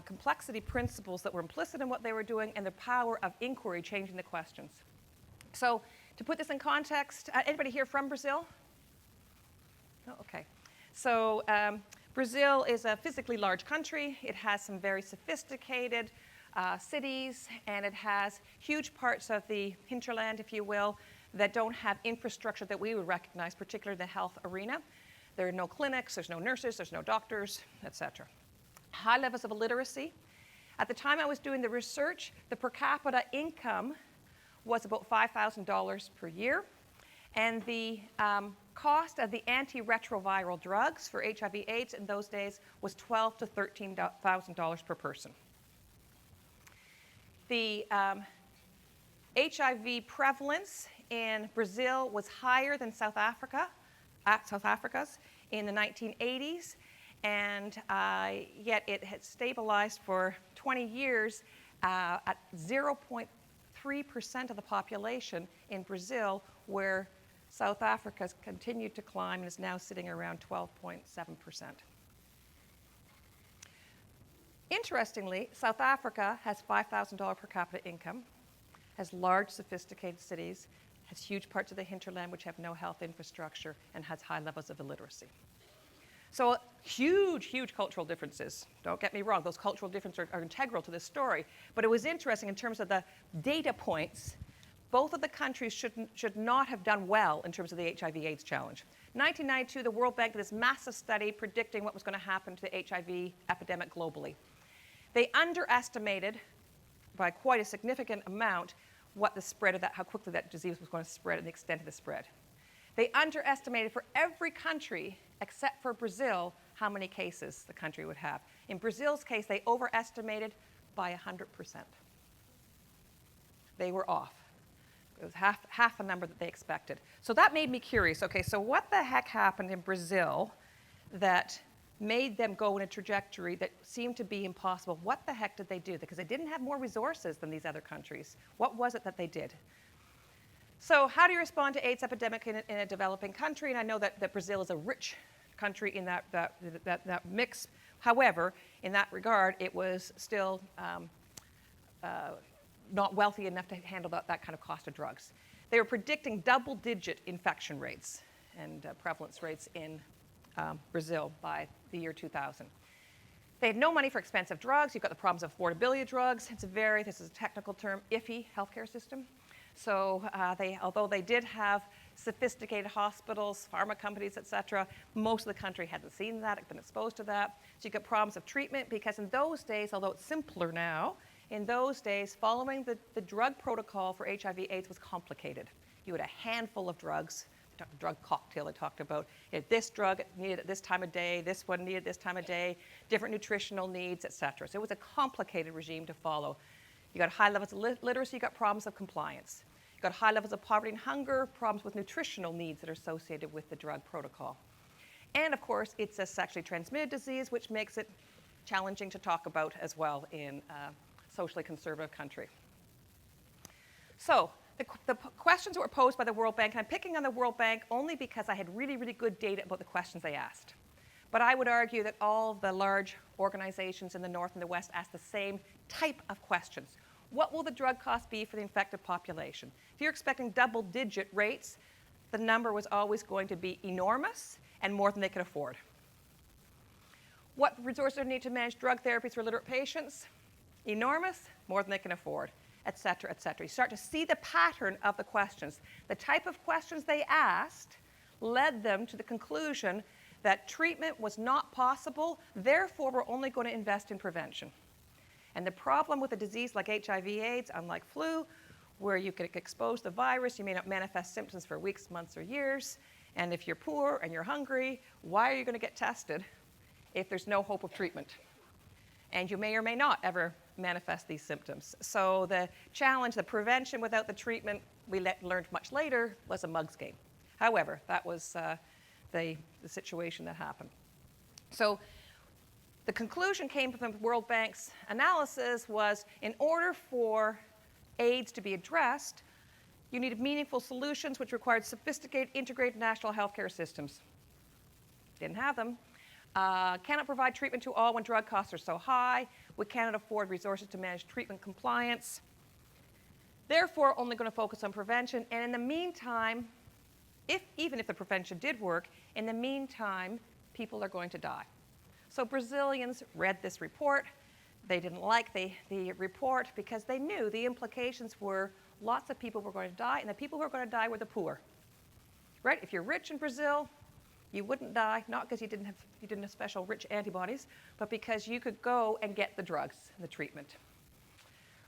[SPEAKER 2] complexity principles that were implicit in what they were doing and the power of inquiry changing the questions. So to put this in context, anybody here from Brazil? No? Okay. So Brazil is a physically large country. It has some very sophisticated cities, and it has huge parts of the hinterland, if you will, that don't have infrastructure that we would recognize, particularly the health arena. There are no clinics, there's no nurses, there's no doctors, etc. High levels of illiteracy. At the time I was doing the research, the per capita income was about $5,000 per year, and the cost of the antiretroviral drugs for HIV/AIDS in those days was $12,000 to $13,000 per person. The HIV prevalence in Brazil was higher than South Africa's in the 1980s, and yet it had stabilized for 20 years at 0.3% of the population in Brazil, where South Africa's continued to climb and is now sitting around 12.7%. Interestingly, South Africa has $5,000 per capita income, has large sophisticated cities, has huge parts of the hinterland which have no health infrastructure, and has high levels of illiteracy. So huge, huge cultural differences. Don't get me wrong, those cultural differences are integral to this story. But it was interesting in terms of the data points. Both of the countries should not have done well in terms of the HIV/AIDS challenge. In 1992, the World Bank did this massive study predicting what was going to happen to the HIV epidemic globally. They underestimated by quite a significant amount what the spread of that, how quickly that disease was going to spread and the extent of the spread. They underestimated for every country except for Brazil how many cases the country would have. In Brazil's case, they overestimated by 100%. They were off. It was half the number that they expected. So that made me curious. Okay, so what the heck happened in Brazil that made them go in a trajectory that seemed to be impossible? What the heck did they do? Because they didn't have more resources than these other countries. What was it that they did? So how do you respond to AIDS epidemic in a developing country? And I know that Brazil is a rich country in that mix. However, in that regard, it was still not wealthy enough to handle that kind of cost of drugs. They were predicting double-digit infection rates and prevalence rates in Brazil by the year 2000. They had no money for expensive drugs. You've got the problems of affordability of drugs. It's a this is a technical term, iffy healthcare system. So although they did have sophisticated hospitals, pharma companies, et cetera, most of the country hadn't seen that, had been exposed to that. So you've got problems of treatment because in those days, although it's simpler now, in those days, following the drug protocol for HIV/AIDS was complicated. You had a handful of drugs, the drug cocktail I talked about. You had this drug needed at this time of day, this one needed this time of day, different nutritional needs, et cetera. So it was a complicated regime to follow. You got high levels of literacy, you got problems of compliance. You got high levels of poverty and hunger, problems with nutritional needs that are associated with the drug protocol. And of course, it's a sexually transmitted disease, which makes it challenging to talk about as well in a socially conservative country. So the questions that were posed by the World Bank, and I'm picking on the World Bank only because I had really, really good data about the questions they asked. But I would argue that all the large organizations in the North and the West ask the same type of questions. What will the drug cost be for the infected population? If you're expecting double-digit rates, the number was always going to be enormous and more than they could afford. What resources are needed to manage drug therapies for illiterate patients? Enormous, more than they can afford, et cetera, et cetera. You start to see the pattern of the questions. The type of questions they asked led them to the conclusion that treatment was not possible, therefore we're only going to invest in prevention. And the problem with a disease like HIV/AIDS, unlike flu, where you get exposed to the virus, you may not manifest symptoms for weeks, months, or years, and if you're poor and you're hungry, why are you going to get tested if there's no hope of treatment? And you may or may not ever manifest these symptoms. So the challenge, the prevention without the treatment, we learned much later, was a mug's game. However, that was the situation that happened. So the conclusion came from the World Bank's analysis was in order for AIDS to be addressed, you needed meaningful solutions which required sophisticated, integrated national healthcare systems. Didn't have them. Cannot provide treatment to all when drug costs are so high. We cannot afford resources to manage treatment compliance. Therefore, only going to focus on prevention. And in the meantime, even if the prevention did work, in the meantime, people are going to die. So Brazilians read this report. They didn't like the report because they knew the implications were lots of people were going to die, and the people who were going to die were the poor. Right? If you're rich in Brazil, you wouldn't die, not because you didn't have special rich antibodies, but because you could go and get the drugs, the treatment.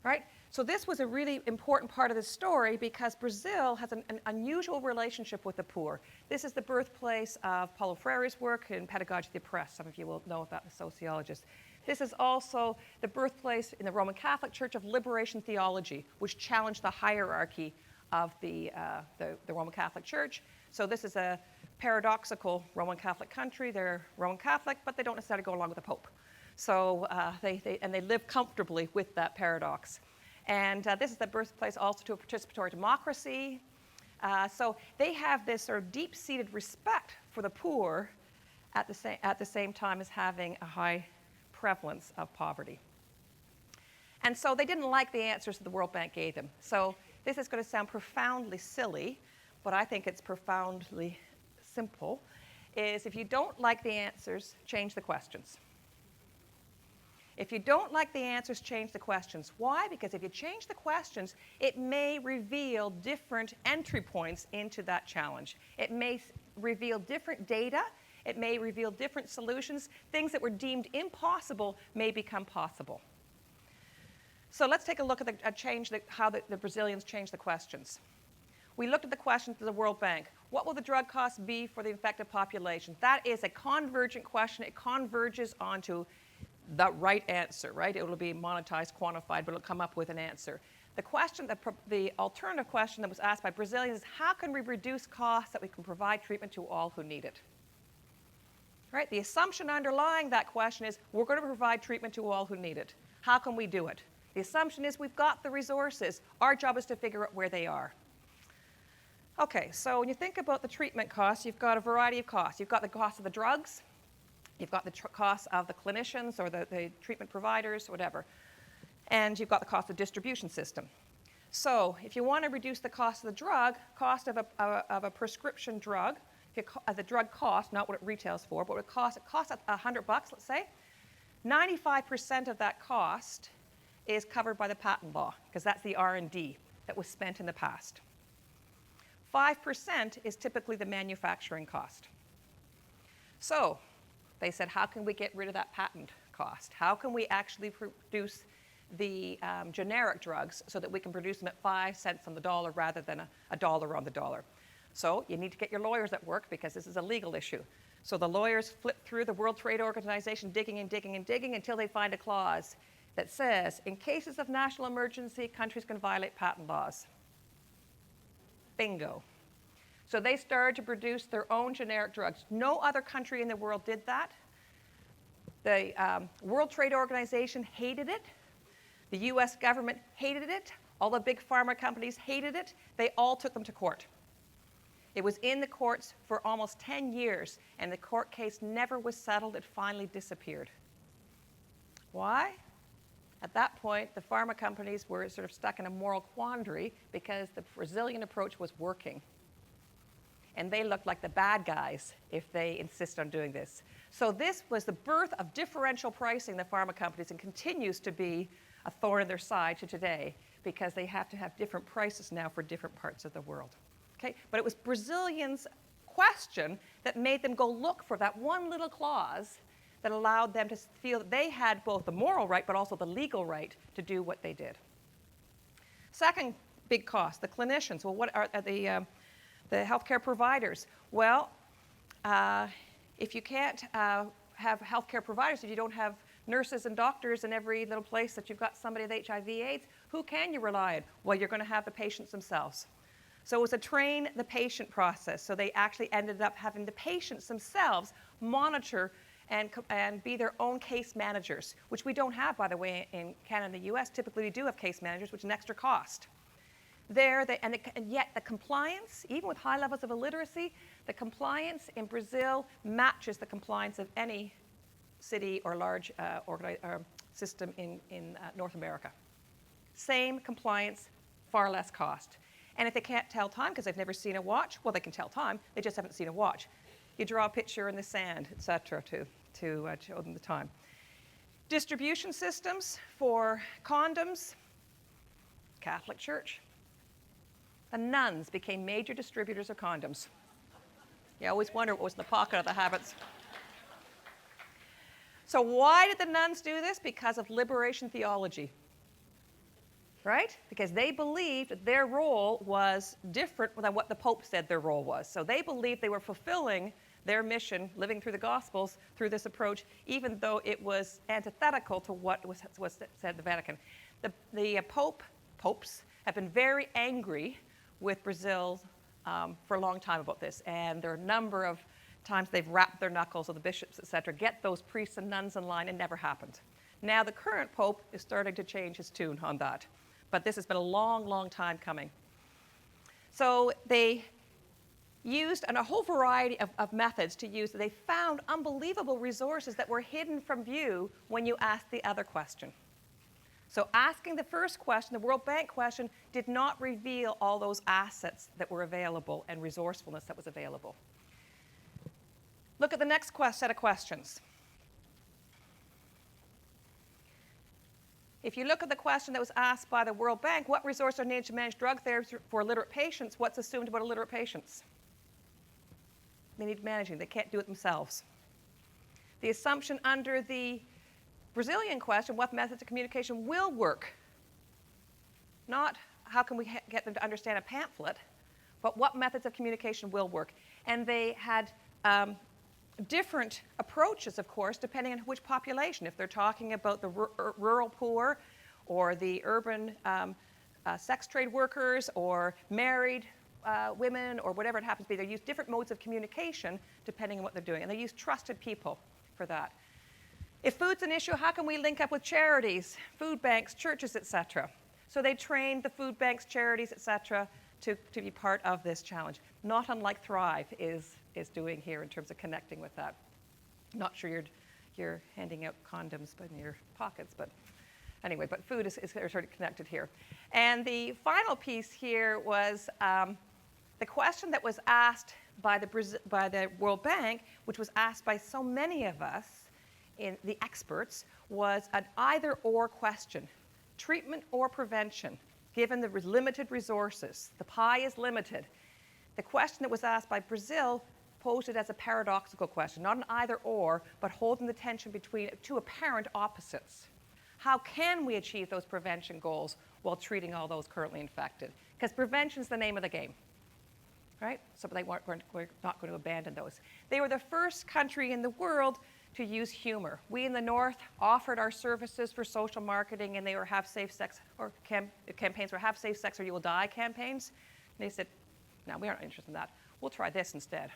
[SPEAKER 2] Right? So this was a really important part of the story because Brazil has an unusual relationship with the poor. This is the birthplace of Paulo Freire's work in Pedagogy of the Oppressed. Some of you will know about the sociologist. This is also the birthplace in the Roman Catholic Church of liberation theology, which challenged the hierarchy of the Roman Catholic Church. So this is a paradoxical Roman Catholic country. They're Roman Catholic, but they don't necessarily go along with the Pope. So they live comfortably with that paradox. And this is the birthplace also to a participatory democracy. So they have this sort of deep-seated respect for the poor at the same time as having a high prevalence of poverty. And so they didn't like the answers that the World Bank gave them. So this is going to sound profoundly silly, but I think it's profoundly simple, is if you don't like the answers, change the questions. If you don't like the answers, change the questions. Why? Because if you change the questions, it may reveal different entry points into that challenge. It may reveal different data. It may reveal different solutions. Things that were deemed impossible may become possible. So let's take a look at how the Brazilians changed the questions. We looked at the question to the World Bank. What will the drug costs be for the infected population? That is a convergent question. It converges onto the right answer, right? It will be monetized, quantified, but it'll come up with an answer. The question, the alternative question that was asked by Brazilians is, how can we reduce costs that we can provide treatment to all who need it? Right? The assumption underlying that question is, we're going to provide treatment to all who need it. How can we do it? The assumption is we've got the resources. Our job is to figure out where they are. Okay, so when you think about the treatment costs, you've got a variety of costs. You've got the cost of the drugs. You've got the cost of the clinicians or the treatment providers, whatever. And you've got the cost of the distribution system. So if you want to reduce the cost of the drug, cost of a prescription drug, the drug cost, not what it retails for, but what it costs $100, let's say, 95% of that cost is covered by the patent law, because that's the R&D that was spent in the past. 5% is typically the manufacturing cost. So they said, how can we get rid of that patent cost? How can we actually produce the generic drugs so that we can produce them at 5 cents on the dollar rather than a dollar on the dollar? So you need to get your lawyers at work because this is a legal issue. So the lawyers flip through the World Trade Organization, digging and digging and digging until they find a clause that says, in cases of national emergency, countries can violate patent laws. Bingo. So they started to produce their own generic drugs. No other country in the world did that. The World Trade Organization hated it. The US government hated it. All the big pharma companies hated it. They all took them to court. It was in the courts for almost 10 years, and the court case never was settled. It finally disappeared. Why? At that point, the pharma companies were sort of stuck in a moral quandary because the Brazilian approach was working. And they looked like the bad guys if they insist on doing this. So this was the birth of differential pricing in the pharma companies and continues to be a thorn in their side to today because they have to have different prices now for different parts of the world. Okay? But it was Brazilians' question that made them go look for that one little clause that allowed them to feel that they had both the moral right but also the legal right to do what they did. Second big cost, the clinicians. Well, what are the healthcare providers? Well, if you can't have healthcare providers, if you don't have nurses and doctors in every little place that you've got somebody with HIV/AIDS, who can you rely on? Well, you're going to have the patients themselves. So it was a train the patient process. So they actually ended up having the patients themselves monitor and be their own case managers, which we don't have, by the way, in Canada and the US. Typically, we do have case managers, which is an extra cost. And yet the compliance, even with high levels of illiteracy, the compliance in Brazil matches the compliance of any city or large system in North America. Same compliance, far less cost. And if they can't tell time because they've never seen a watch, well, they can tell time, they just haven't seen a watch. You draw a picture in the sand, et cetera, to show them the time. Distribution systems for condoms, Catholic Church. The nuns became major distributors of condoms. You always wonder what was in the pocket of the habits. So why did the nuns do this? Because of liberation theology. Right? Because they believed that their role was different than what the Pope said their role was. So they believed they were fulfilling their mission, living through the Gospels, through this approach, even though it was antithetical to what was said in the Vatican. The popes have been very angry with Brazil for a long time about this, and there are a number of times they've rapped their knuckles, or the bishops, et cetera, get those priests and nuns in line. It never happened. Now the current pope is starting to change his tune on that, but this has been a long, long time coming. So they used a whole variety of methods to use. They found unbelievable resources that were hidden from view when you asked the other question. So asking the first question, the World Bank question, did not reveal all those assets that were available and resourcefulness that was available. Look at the next set of questions. If you look at the question that was asked by the World Bank, what resources are needed to manage drug therapy for illiterate patients? What's assumed about illiterate patients? They need managing. They can't do it themselves. The assumption under the Brazilian question, what methods of communication will work? Not how can we get them to understand a pamphlet, but what methods of communication will work. And they had different approaches, of course, depending on which population. If they're talking about the rural poor or the urban sex trade workers or married women or whatever it happens to be, they use different modes of communication depending on what they're doing. And they use trusted people for that. If food's an issue, how can we link up with charities, food banks, churches, et cetera? So they trained the food banks, charities, et cetera, to be part of this challenge. Not unlike Thrive is doing here in terms of connecting with that. Not sure you're handing out condoms in your pockets, but anyway, but food is sort of connected here. And the final piece here was the question that was asked by the World Bank, which was asked by so many of us, in the experts, was an either-or question. Treatment or prevention, given the limited resources. The pie is limited. The question that was asked by Brazil posed it as a paradoxical question, not an either-or, but holding the tension between two apparent opposites. How can we achieve those prevention goals while treating all those currently infected? Because prevention is the name of the game, right? So we're not going to abandon those. They were the first country in the world to use humor. We in the North offered our services for social marketing, and they were have safe sex, or campaigns were have safe sex or you will die campaigns. And they said, no, we aren't interested in that. We'll try this instead.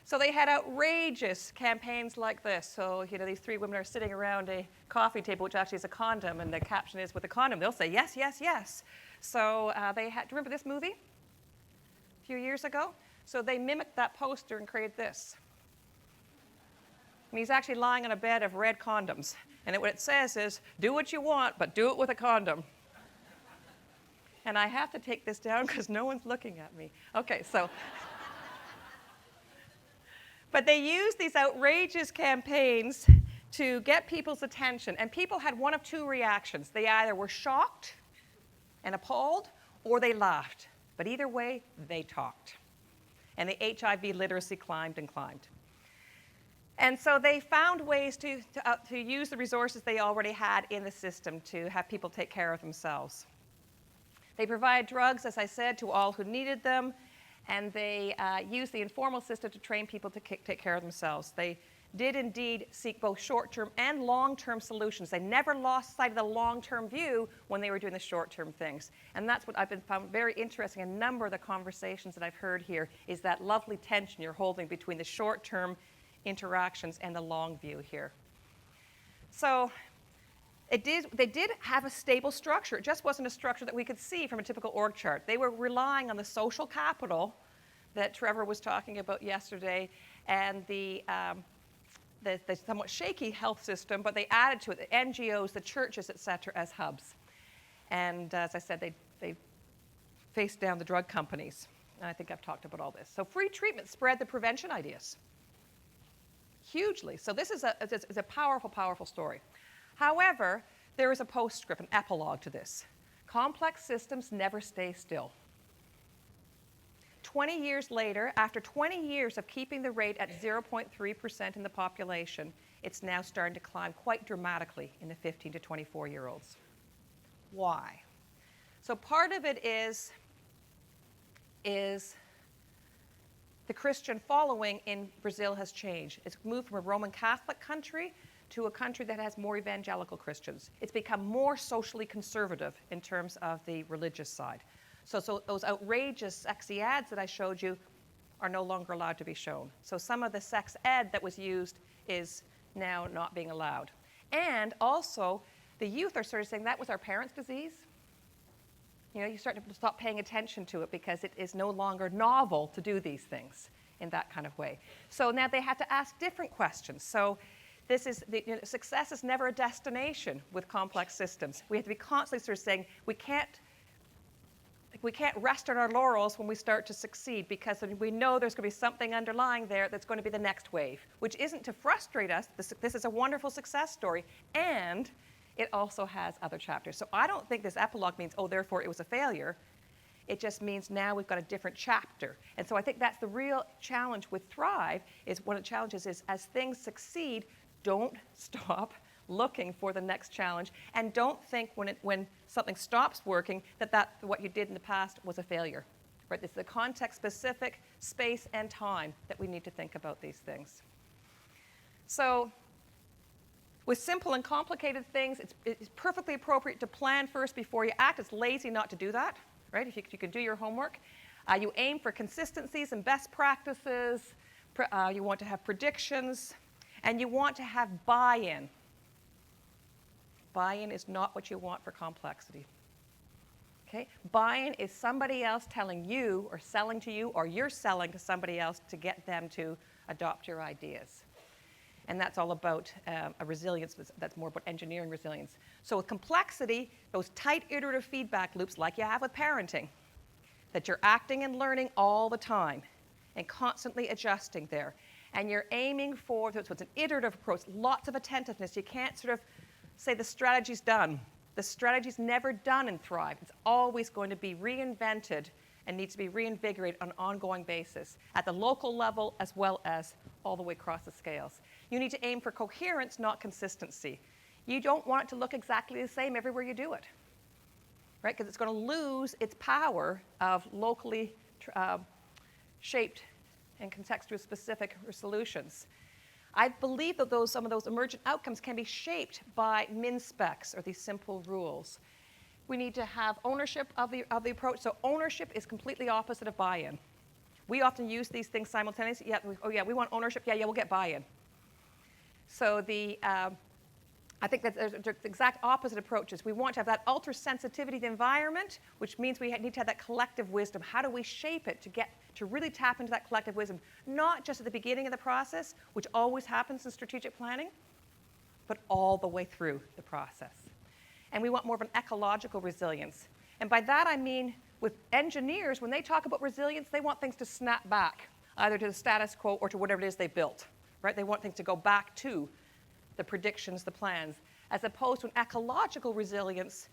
[SPEAKER 2] So they had outrageous campaigns like this. So, these three women are sitting around a coffee table, which actually is a condom, and the caption is, with a condom. They'll say, yes, yes, yes. So they had, do you remember this movie a few years ago? So they mimicked that poster and created this. And he's actually lying on a bed of red condoms. And what it says is, do what you want, but do it with a condom. And I have to take this down because no one's looking at me. Okay, so. But they used these outrageous campaigns to get people's attention. And people had one of two reactions. They either were shocked and appalled, or they laughed. But either way, they talked. And the HIV literacy climbed and climbed. And so they found ways to use the resources they already had in the system to have people take care of themselves. They provide drugs, as I said, to all who needed them, and they used the informal system to train people to take care of themselves. They did indeed seek both short-term and long-term solutions. They never lost sight of the long-term view when they were doing the short-term things. And that's what I've found very interesting. A number of the conversations that I've heard here is that lovely tension you're holding between the short-term interactions and the long view here. So they did have a stable structure. It just wasn't a structure that we could see from a typical org chart. They were relying on the social capital that Trevor was talking about yesterday and the somewhat shaky health system, but they added to it the NGOs, the churches, et cetera, as hubs. And as I said, they faced down the drug companies. And I think I've talked about all this. So free treatment spread the prevention ideas hugely. So this is a powerful, powerful story. However, there is a postscript, an epilogue to this. Complex systems never stay still. 20 years later, after 20 years of keeping the rate at 0.3% in the population, it's now starting to climb quite dramatically in the 15 to 24-year-olds. Why? So part of it is the Christian following in Brazil has changed. It's moved from a Roman Catholic country to a country that has more evangelical Christians. It's become more socially conservative in terms of the religious side. So those outrageous sexy ads that I showed you are no longer allowed to be shown. So some of the sex ed that was used is now not being allowed. And also, the youth are sort of saying that was our parents' disease. You start to stop paying attention to it because it is no longer novel to do these things in that kind of way. So now they have to ask different questions. So this is success is never a destination with complex systems. We have to be constantly sort of saying we can't rest on our laurels when we start to succeed because we know there's going to be something underlying there that's going to be the next wave, which isn't to frustrate us. This is a wonderful success story, and it also has other chapters. So I don't think this epilogue means, oh, therefore it was a failure. It just means now we've got a different chapter. And so I think that's the real challenge with Thrive, is one of the challenges is as things succeed, don't stop looking for the next challenge, and don't think when something stops working that what you did in the past was a failure. Right? It's the context-specific space and time that we need to think about these things. So with simple and complicated things, it's perfectly appropriate to plan first before you act. It's lazy not to do that, right? If you can do your homework. You aim for consistencies and best practices. You want to have predictions. And you want to have buy-in. Buy-in is not what you want for complexity. Okay? Buy-in is somebody else telling you or selling to you, or you're selling to somebody else to get them to adopt your ideas. And that's all about a resilience, that's more about engineering resilience. So with complexity, those tight iterative feedback loops like you have with parenting, that you're acting and learning all the time and constantly adjusting there. And you're aiming for, so it's an iterative approach, lots of attentiveness. You can't sort of say the strategy's done. The strategy's never done in Thrive. It's always going to be reinvented and needs to be reinvigorated on an ongoing basis at the local level as well as all the way across the scales. You need to aim for coherence, not consistency. You don't want it to look exactly the same everywhere you do it, right? Because it's going to lose its power of locally shaped and contextual specific solutions. I believe that some of those emergent outcomes can be shaped by min-specs, or these simple rules. We need to have ownership of the approach. So ownership is completely opposite of buy-in. We often use these things simultaneously. Yeah, we want ownership. Yeah, we'll get buy-in. So I think that there's the exact opposite approaches. We want to have that ultra-sensitivity to the environment, which means we need to have that collective wisdom. How do we shape it to really tap into that collective wisdom, not just at the beginning of the process, which always happens in strategic planning, but all the way through the process. And we want more of an ecological resilience. And by that I mean with engineers, when they talk about resilience, they want things to snap back, either to the status quo or to whatever it is they built, right? They want things to go back to the predictions, the plans, as opposed to an ecological resilience.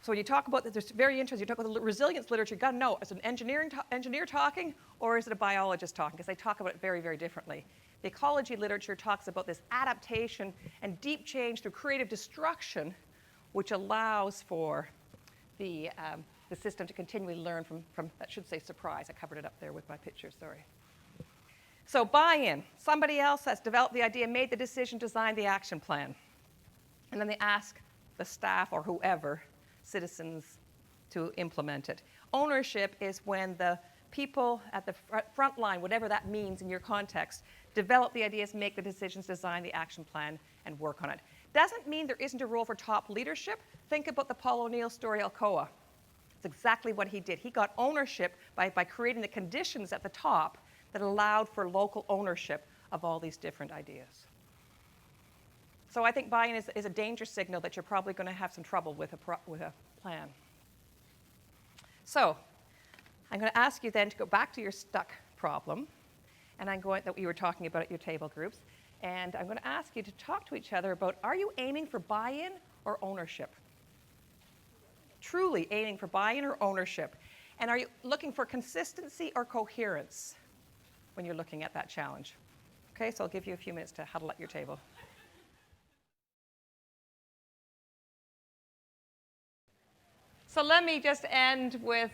[SPEAKER 2] So when you talk about this, it's very interesting. You talk about the resilience literature, you got to know, is it an engineer talking or is it a biologist talking? Because they talk about it very, very differently. The ecology literature talks about this adaptation and deep change through creative destruction, which allows for the system to continually learn from, I should say surprise. I covered it up there with my picture, sorry. So buy-in. Somebody else has developed the idea, made the decision, designed the action plan. And then they ask the staff or whoever, citizens, to implement it. Ownership is when the people at the front line, whatever that means in your context, develop the ideas, make the decisions, design the action plan, and work on it. Doesn't mean there isn't a role for top leadership. Think about the Paul O'Neill story, Alcoa. It's exactly what he did. He got ownership by creating the conditions at the top that allowed for local ownership of all these different ideas. So I think buy-in is a danger signal that you're probably going to have some trouble with a plan. So I'm going to ask you then to go back to your stuck problem, and that we were talking about at your table groups, and I'm going to ask you to talk to each other about, are you aiming for buy-in or ownership? Truly aiming for buy-in or ownership? And are you looking for consistency or coherence when you're looking at that challenge? Okay, so I'll give you a few minutes to huddle at your table. So let me just end with,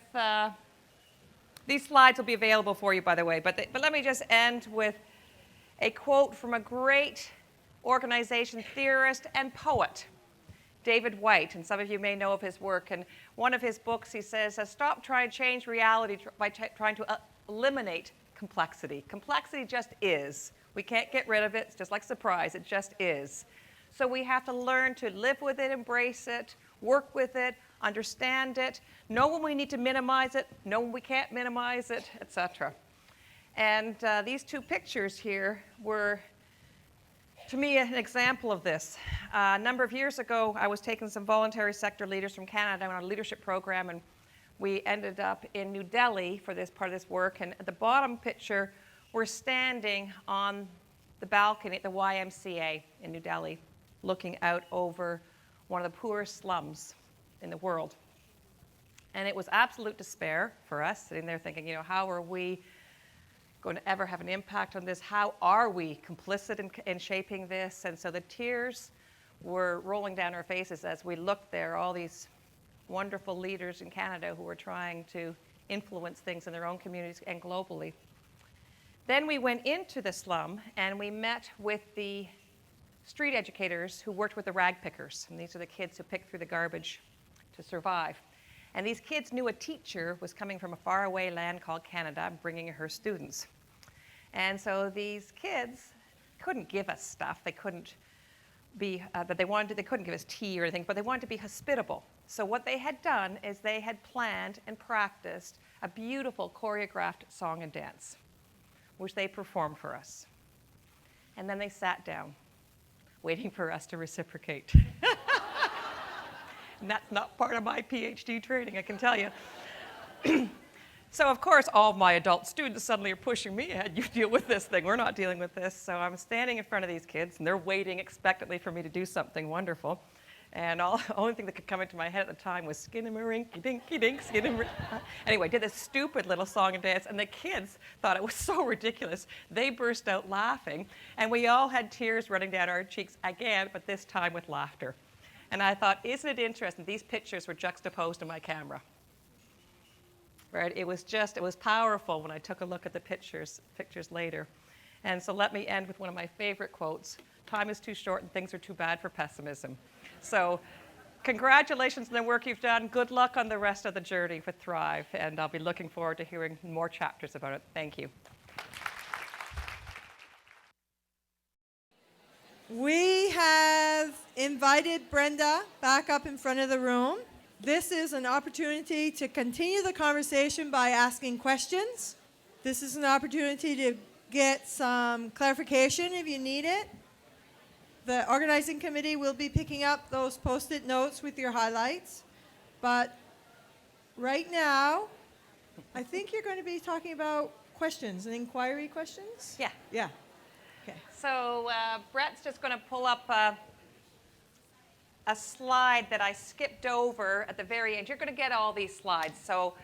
[SPEAKER 2] these slides will be available for you, by the way, but let me just end with a quote from a great organization theorist and poet, David White, and some of you may know of his work. And one of his books, he says, stop trying to change reality by trying to eliminate complexity. Complexity just is. We can't get rid of it. It's just like surprise. It just is. So we have to learn to live with it, embrace it, work with it, understand it, know when we need to minimize it, know when we can't minimize it, etc. And these two pictures here were, to me, an example of this. A number of years ago, I was taking some voluntary sector leaders from Canada on a leadership program, and we ended up in New Delhi for this part of this work. And at the bottom picture, we're standing on the balcony at the YMCA in New Delhi, looking out over one of the poorest slums in the world. And it was absolute despair for us, sitting there thinking, how are we going to ever have an impact on this? How are we complicit in shaping this? And so the tears were rolling down our faces as we looked there, all these wonderful leaders in Canada who were trying to influence things in their own communities and globally. Then we went into the slum and we met with the street educators who worked with the rag pickers. And these are the kids who pick through the garbage to survive. And these kids knew a teacher was coming from a faraway land called Canada, bringing her students. And so these kids couldn't give us stuff. They couldn't be, they couldn't give us tea or anything, but they wanted to be hospitable. So what they had done is they had planned and practiced a beautiful choreographed song and dance, which they performed for us. And then they sat down, waiting for us to reciprocate. And that's not part of my PhD training, I can tell you. So of course, all of my adult students suddenly are pushing me ahead. You deal with this thing. We're not dealing with this. So I'm standing in front of these kids, and they're waiting expectantly for me to do something wonderful. And the only thing that could come into my head at the time was skinnamarink-dinky-dink, Anyway, did this stupid little song and dance, and the kids thought it was so ridiculous. They burst out laughing, and we all had tears running down our cheeks again, but this time with laughter. And I thought, isn't it interesting? These pictures were juxtaposed in my camera. Right? It was powerful when I took a look at the pictures later. And so let me end with one of my favorite quotes. Time is too short and things are too bad for pessimism. So congratulations on the work you've done. Good luck on the rest of the journey with Thrive, and I'll be looking forward to hearing more chapters about it. Thank you.
[SPEAKER 4] We have invited Brenda back up in front of the room. This is an opportunity to continue the conversation by asking questions. This is an opportunity to get some clarification if you need it. The organizing committee will be picking up those post-it notes with your highlights. But right now, I think you're going to be talking about questions and inquiry questions?
[SPEAKER 2] Yeah.
[SPEAKER 4] Yeah. Okay.
[SPEAKER 2] So Brett's just going to pull up a slide that I skipped over at the very end. You're going to get all these slides. So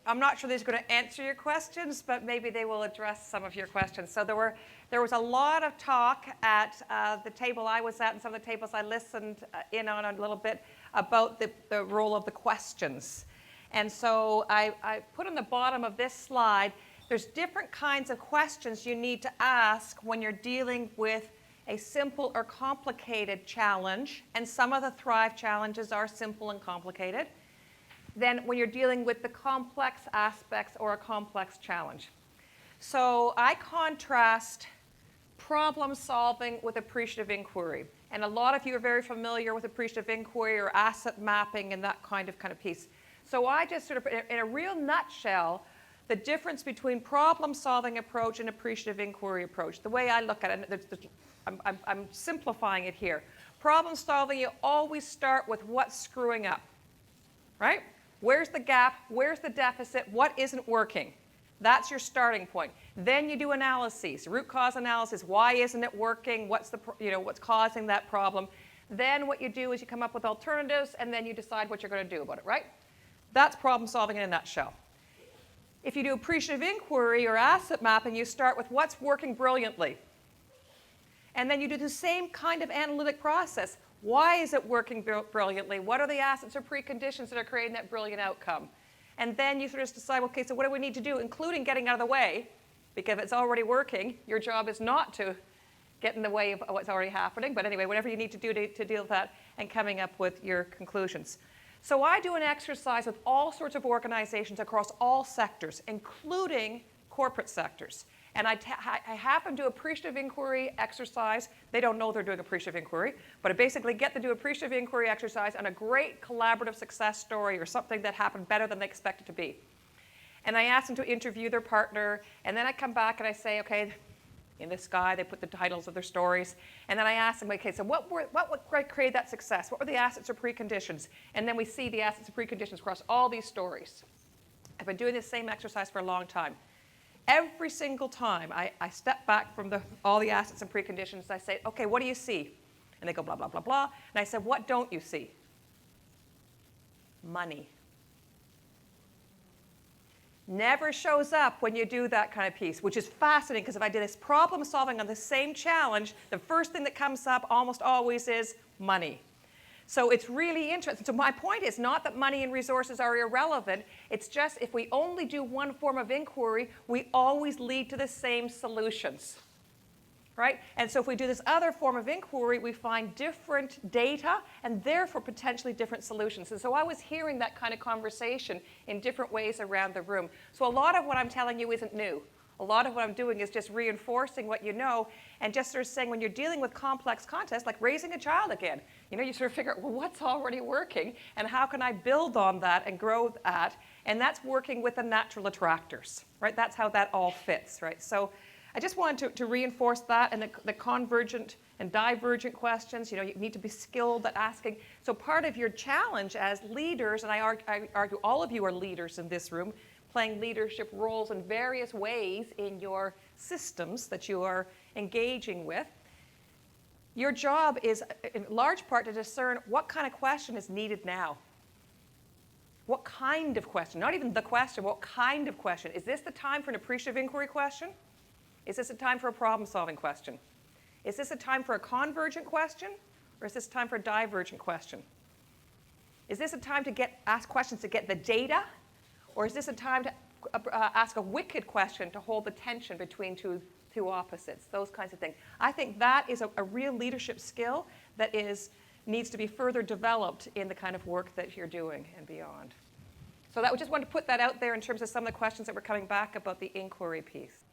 [SPEAKER 2] I'm not sure these are going to answer your questions, but maybe they will address some of your questions. So there was a lot of talk at the table I was at and some of the tables I listened in on a little bit about the role of the questions. And so I put on the bottom of this slide, there's different kinds of questions you need to ask when you're dealing with a simple or complicated challenge, and some of the Thrive challenges are simple and complicated, than when you're dealing with the complex aspects or a complex challenge. So I contrast problem solving with appreciative inquiry. And a lot of you are very familiar with appreciative inquiry or asset mapping and that kind of piece. So I just sort of, in a real nutshell, the difference between problem solving approach and appreciative inquiry approach. The way I look at it, I'm simplifying it here. Problem solving, you always start with what's screwing up, right? Where's the gap? Where's the deficit? What isn't working? That's your starting point. Then you do analyses, root cause analysis. Why isn't it working? What's causing that problem? Then what you do is you come up with alternatives, and then you decide what you're going to do about it, right? That's problem solving in a nutshell. If you do appreciative inquiry or asset mapping, you start with what's working brilliantly. And then you do the same kind of analytic process. Why is it working brilliantly? What are the assets or preconditions that are creating that brilliant outcome? And then you sort of decide, okay, so what do we need to do, including getting out of the way, because if it's already working, your job is not to get in the way of what's already happening. But anyway, whatever you need to do to deal with that and coming up with your conclusions. So I do an exercise with all sorts of organizations across all sectors, including corporate sectors. And I have them do appreciative inquiry exercise. They don't know they're doing appreciative inquiry, but I basically get them to do appreciative inquiry exercise on a great collaborative success story or something that happened better than they expected to be. And I ask them to interview their partner, and then I come back and I say, okay, in the sky, they put the titles of their stories. And then I ask them, okay, so what would create that success? What were the assets or preconditions? And then we see the assets and preconditions across all these stories. I've been doing this same exercise for a long time. Every single time I step back from all the assets and preconditions, I say, okay, what do you see? And they go blah, blah, blah, blah. And I said, what don't you see? Money. Never shows up when you do that kind of piece, which is fascinating because if I did this problem solving on the same challenge, the first thing that comes up almost always is money. So it's really interesting. So my point is not that money and resources are irrelevant. It's just if we only do one form of inquiry, we always lead to the same solutions, right? And so if we do this other form of inquiry, we find different data and therefore potentially different solutions. And so I was hearing that kind of conversation in different ways around the room. So a lot of what I'm telling you isn't new. A lot of what I'm doing is just reinforcing what you know and just sort of saying when you're dealing with complex contexts, like raising a child again, you sort of figure out, well, what's already working and how can I build on that and grow that? And that's working with the natural attractors, right? That's how that all fits, right? So I just wanted to reinforce that and the convergent and divergent questions. You need to be skilled at asking. So part of your challenge as leaders, and I argue all of you are leaders in this room, playing leadership roles in various ways in your systems that you are engaging with. Your job is, in large part, to discern what kind of question is needed now. What kind of question? Not even the question, what kind of question? Is this the time for an appreciative inquiry question? Is this a time for a problem-solving question? Is this a time for a convergent question? Or is this time for a divergent question? Is this a time to ask questions to get the data? Or is this a time to ask a wicked question to hold the tension between two opposites, those kinds of things. I think that is a real leadership skill that is needs to be further developed in the kind of work that you're doing and beyond. So that, we just wanted to put that out there in terms of some of the questions that were coming back about the inquiry piece.